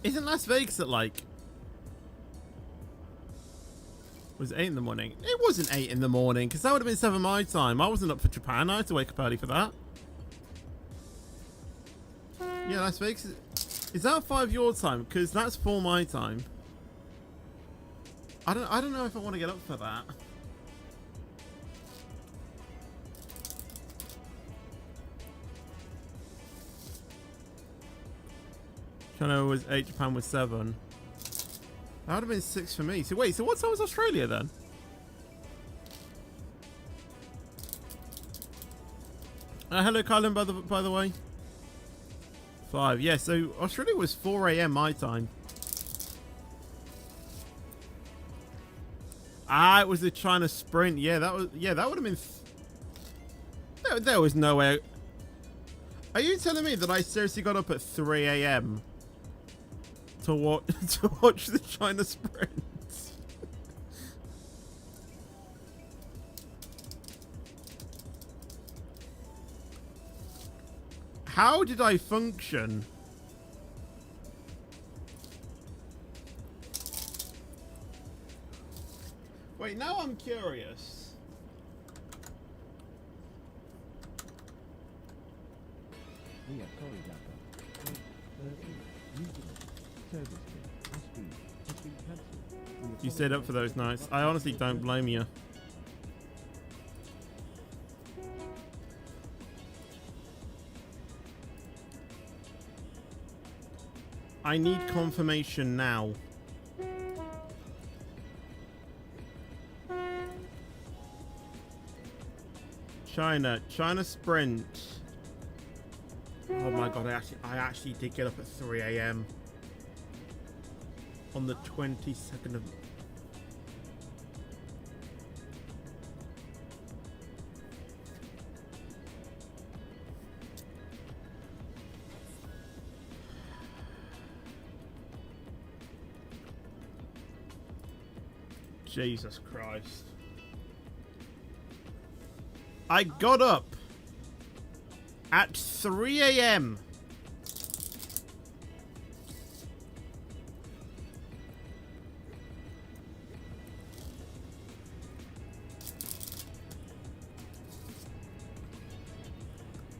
Isn't Las Vegas at like... Was it 8 in the morning? It wasn't 8 in the morning, because that would have been 7 my time. I wasn't up for Japan. I had to wake up early for that. Yeah, Las Vegas... Is that 5 your time? Because that's 4 my time. I don't know if I want to get up for that. China was 8, Japan was 7. That would have been 6 for me. So wait, so what time was Australia then? Hello, Kylan, by the way. 5. Yeah, so Australia was 4 a.m. my time. Ah, it was the China sprint. Yeah, that would have been... There was no way... Are you telling me that I seriously got up at 3 a.m. to watch the China sprint? How did I function? Wait, now I'm curious. We are sorry, Banter. Regional service has been cancelled. You stayed up for those nights. I honestly don't blame you. I need confirmation now. China sprint. Oh my god, I actually did get up at 3 a.m. on the 22nd of... Jesus Christ. I got up at 3 a.m.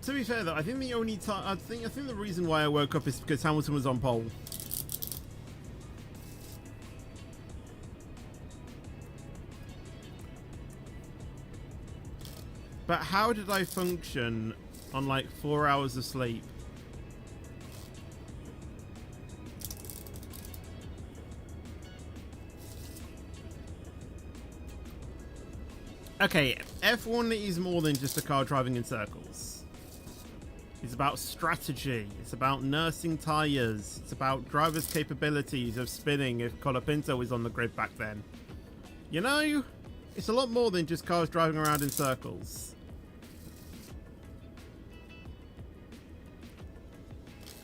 To be fair though, I think the only time I think the reason why I woke up is because Hamilton was on pole. But how did I function on like 4 hours of sleep? Okay, F1 is more than just a car driving in circles. It's about strategy. It's about nursing tires. It's about drivers' capabilities of spinning if Colapinto was on the grid back then. You know, it's a lot more than just cars driving around in circles.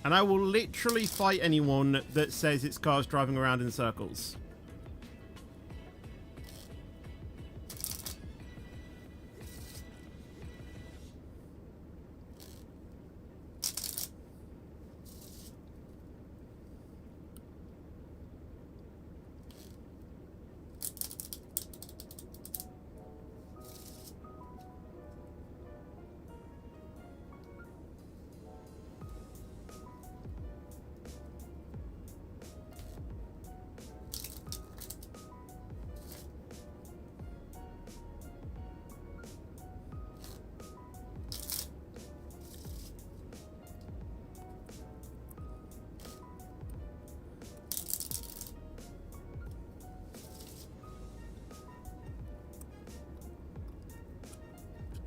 And I will literally fight anyone that says it's cars driving around in circles.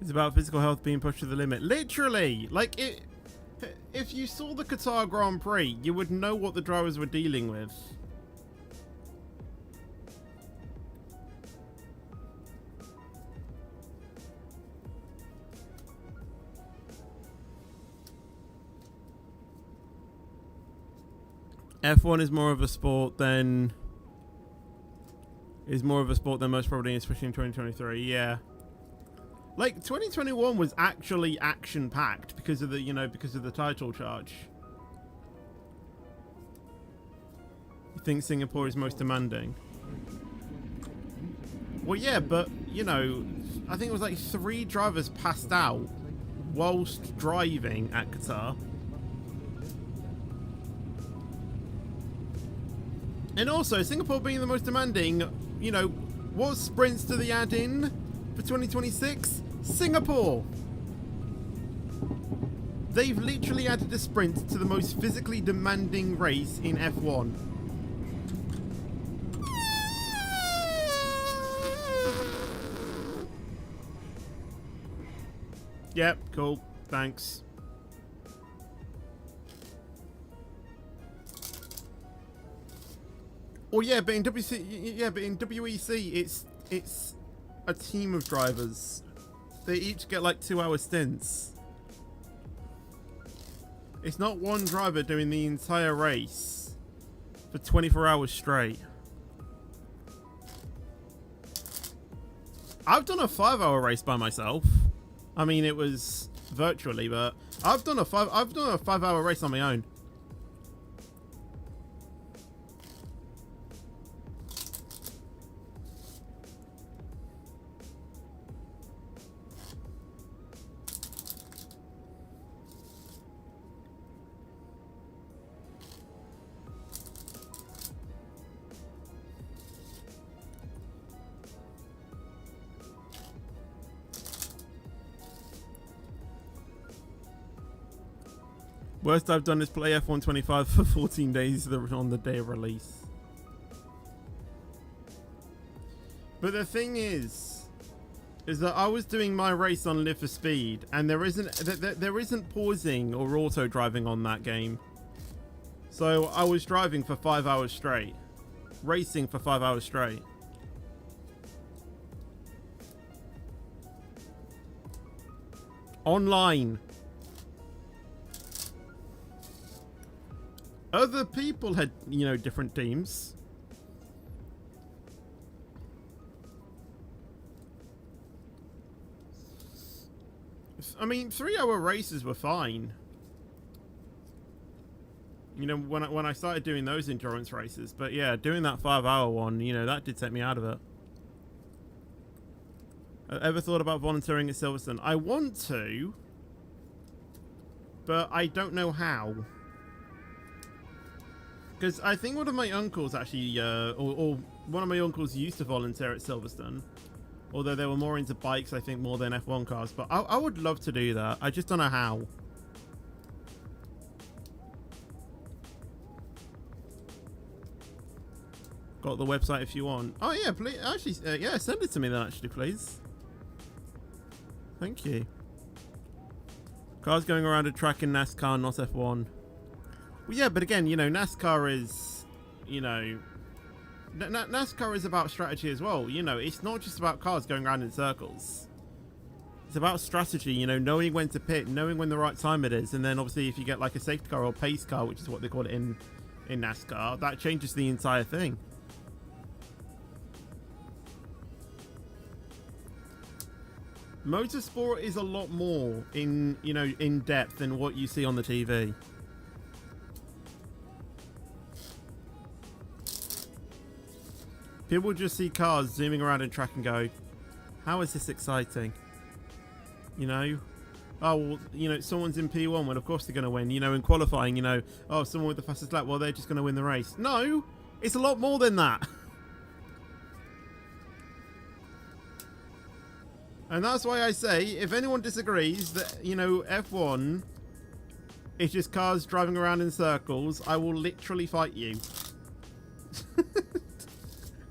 It's about physical health being pushed to the limit. Literally, like it. If you saw the Qatar Grand Prix, you would know what the drivers were dealing with. F1 is more of a sport than most probably, especially in 2023. Yeah, like 2021 was actually action packed because of the because of the title charge. You think Singapore is most demanding? Well, yeah, but I think it was like 3 drivers passed out whilst driving at Qatar. And also, Singapore being the most demanding, what sprints do they add in for 2026? Singapore! They've literally added a sprint to the most physically demanding race in F1. Yep, cool. Thanks. Well, yeah, but in WEC, it's a team of drivers. They each get like 2-hour stints. It's not one driver doing the entire race for 24 hours straight. I've done a 5-hour race by myself. I mean, it was virtually, but I've done a 5-hour race on my own. Worst I've done is play F125 for 14 days on the day of release. But the thing is that I was doing my race on Live for Speed, and there isn't pausing or auto driving on that game. So I was driving for 5 hours straight, racing for 5 hours straight. Online. Other people had, different teams. I mean, 3-hour races were fine. When I started doing those endurance races. But yeah, doing that 5-hour one, that did take me out of it. Ever thought about volunteering at Silverstone? I want to, but I don't know how. Because I think one of my uncles actually, or one of my uncles used to volunteer at Silverstone. Although they were more into bikes, I think, more than F1 cars. But I would love to do that. I just don't know how. Got the website if you want. Oh, yeah, please. Actually, yeah, send it to me then, actually, please. Thank you. Cars going around a track in NASCAR, not F1. Well, yeah, but again, NASCAR is, NASCAR is about strategy as well. It's not just about cars going around in circles. It's about strategy, knowing when to pit, knowing when the right time it is. And then obviously if you get like a safety car or pace car, which is what they call it in NASCAR, that changes the entire thing. Motorsport is a lot more in depth than what you see on the TV. People just see cars zooming around a track and go, how is this exciting? Oh, well, someone's in P1, well, of course they're going to win. In qualifying, oh, someone with the fastest lap, well, they're just going to win the race. No, it's a lot more than that. And that's why I say, if anyone disagrees that, F1 is just cars driving around in circles, I will literally fight you.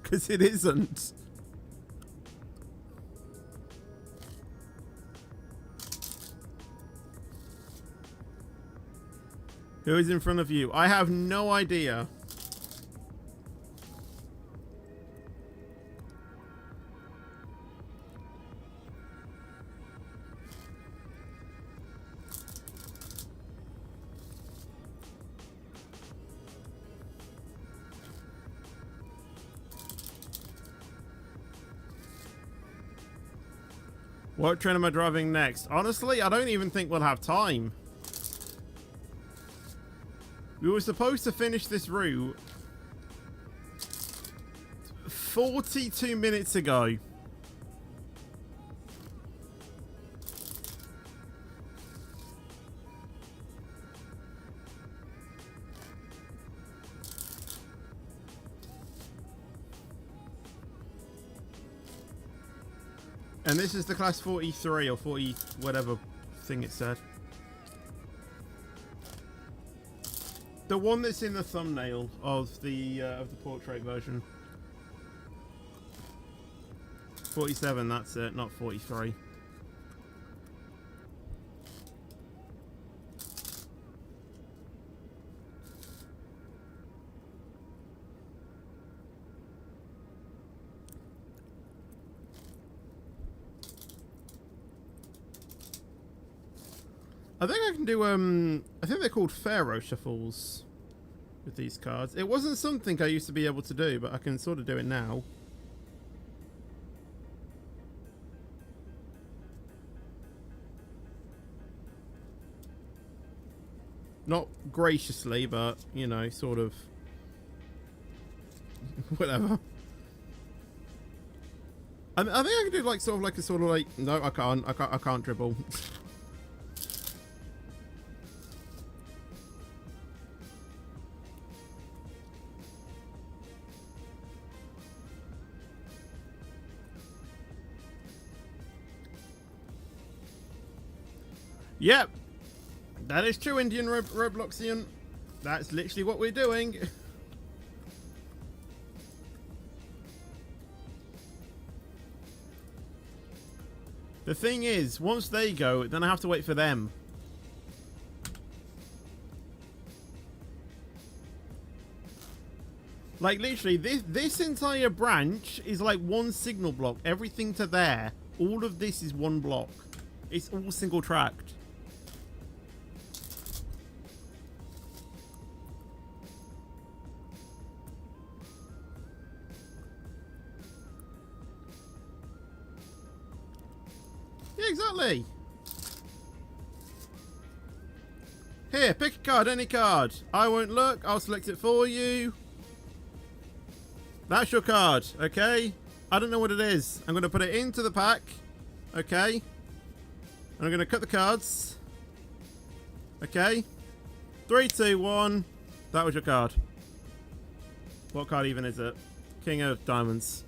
Because it isn't. Who is in front of you? I have no idea. What train am I driving next? Honestly, I don't even think we'll have time. We were supposed to finish this route 42 minutes ago. And this is the class 43 or 40 whatever thing it said. The one that's in the thumbnail of the portrait version. 47, that's it, not 43. I think I can do, I think they're called Pharaoh shuffles with these cards. It wasn't something I used to be able to do, but I can sort of do it now. Not graciously, but, you know, sort of. Whatever. I think I can do like sort of like no, I can't dribble. Yep, that is true, Indian Robloxian. That's literally what we're doing. The thing is, once they go, then I have to wait for them. Like, literally, this entire branch is like one signal block. Everything to there. All of this is one block. It's all single tracked. Yeah, exactly. Here, pick a card, any card. I won't look, I'll select it for you. That's your card, okay? I don't know what it is. I'm going to put it into the pack, okay? And I'm going to cut the cards. Okay? 3, 2, 1. That was your card. What card even is it? King of Diamonds.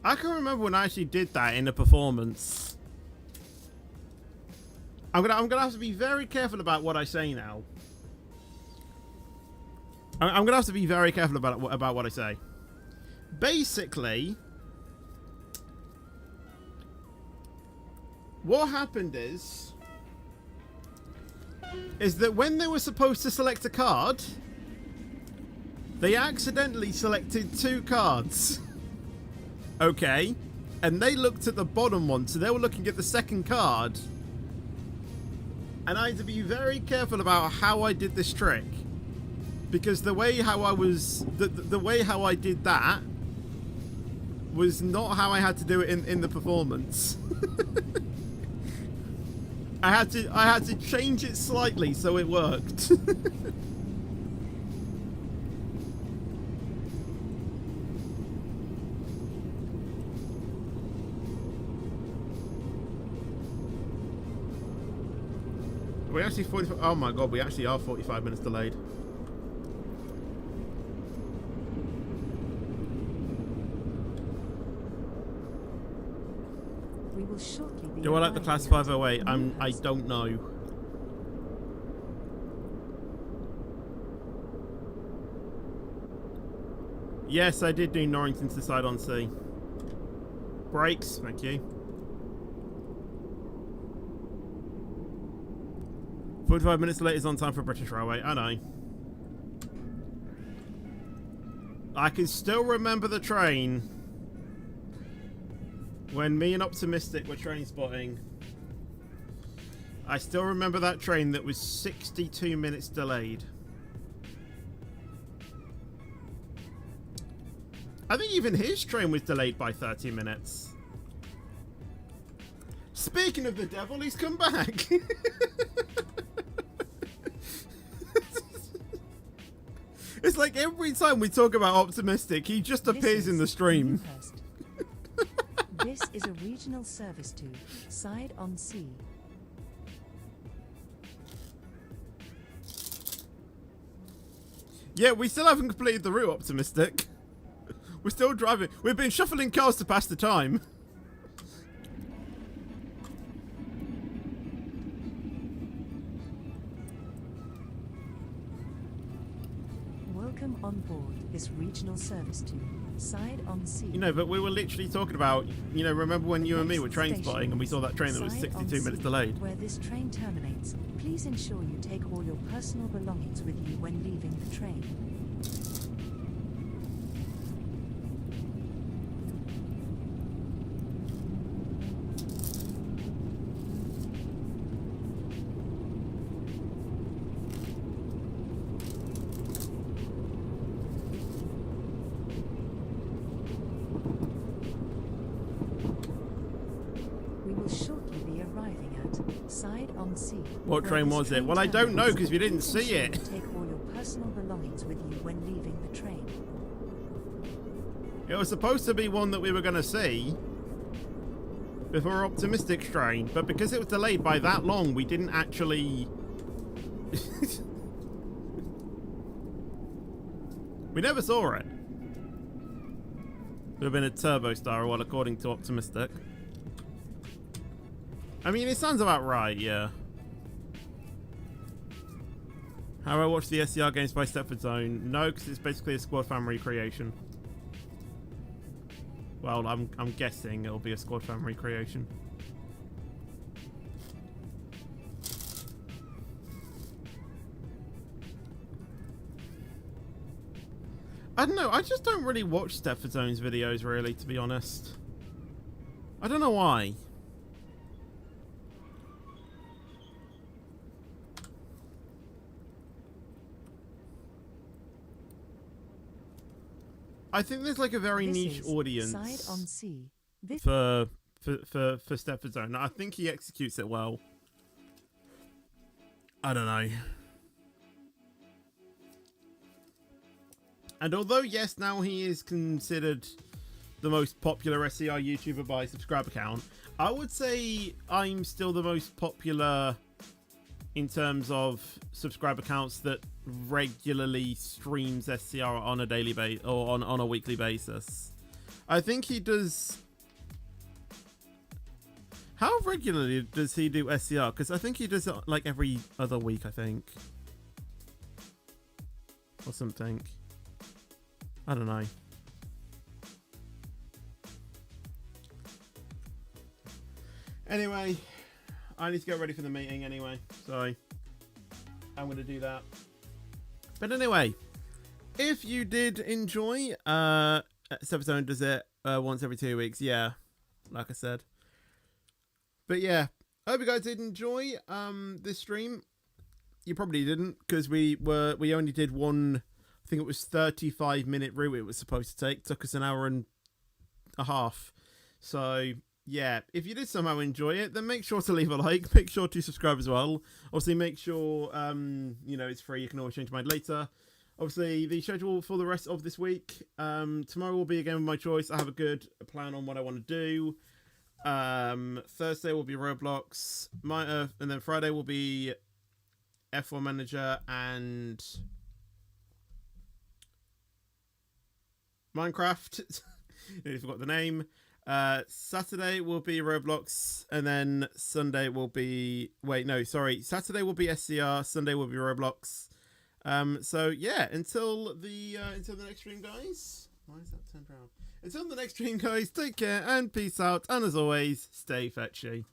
I can remember when I actually did that in a performance. I'm gonna have to be very careful about what I say now. I'm gonna have to be very careful about what I say. Basically, what happened is that when they were supposed to select a card, they accidentally selected 2 cards. Okay, and they looked at the bottom one, so they were looking at the second card. And I had to be very careful about how I did this trick, because the way how I was, the way how I did that was not how I had to do it in the performance. I had to change it slightly so it worked. We actually 45. Oh my god, we actually are 45 minutes delayed. We will shortly be Do I like the arriving class at 508? I Newhurst. don't know. Yes, I did do Norrington to Side-on-Sea. Brakes, thank you. 45 minutes late is on time for British Railway. I know. I can still remember the train when me and Optimistic were train spotting. I still remember that train that was 62 minutes delayed. I think even his train was delayed by 30 minutes. Speaking of the devil, he's come back. It's like every time we talk about Optimistic, he just appears in the stream. Newhurst. This is a regional service to Side-on-Sea. Yeah, we still haven't completed the route, Optimistic. We're still driving. We've been shuffling cars to pass the time. Welcome on board this regional service to Side-on-Sea. You know, but we were literally talking about, you know, remember when you and me were Next train station spotting and we saw that train that was 62 minutes delayed? Where this train terminates, please ensure you take all your personal belongings with you when leaving the train. We will shortly be arriving at Side-on-Sea. What where train this was it? train Well, I don't know terminates. because we didn't Please see ensure it. you take all your personal belongings with you when leaving the train. It was supposed to be one that we were going to see before Optimistic's train, but because it was delayed by that long, we didn't actually... We never saw it. Would have been a Turbo Star, well, according to Optimistic. I mean, it sounds about right, yeah. How do I watch the SCR games by Stepford Zone? No, because it's basically a Squad Fan recreation. Well, I'm guessing it'll be a Squad Fan recreation. I don't know, I just don't really watch Stepford Zone's videos, really, to be honest. I don't know why. I think there's like a very This niche is audience Side-on-Sea. This for Stepford Zone. I think he executes it well. I don't know. And although, yes, now he is considered the most popular SCR YouTuber by subscriber count, I would say I'm still the most popular in terms of subscriber counts that regularly streams SCR on a daily basis or on a weekly basis. I think he does... How regularly does he do SCR? Because I think he does it like every other week, I think. Or something. I don't know. Anyway, I need to get ready for the meeting anyway, so I'm going to do that. But anyway, if you did enjoy, Stepford Zone does it once every 2 weeks, yeah, like I said. But yeah, I hope you guys did enjoy this stream. You probably didn't, because we only did one. I think it was 35-minute route it was supposed to take. Took us an hour and a half. So, yeah, if you did somehow enjoy it, then make sure to leave a like. Make sure to subscribe as well. Obviously, make sure, you know, it's free. You can always change your mind later. Obviously, the schedule for the rest of this week. Tomorrow will be a game of my choice. I have a good plan on what I want to do. Thursday will be Roblox. And then Friday will be F1 Manager and... Minecraft. I forgot the name. Saturday will be Roblox, and then Sunday will be Saturday will be SCR, Sunday will be Roblox. So yeah, until the next stream, guys. Why is that turned around? Until the next stream, guys, take care and peace out, and as always, stay fetchy.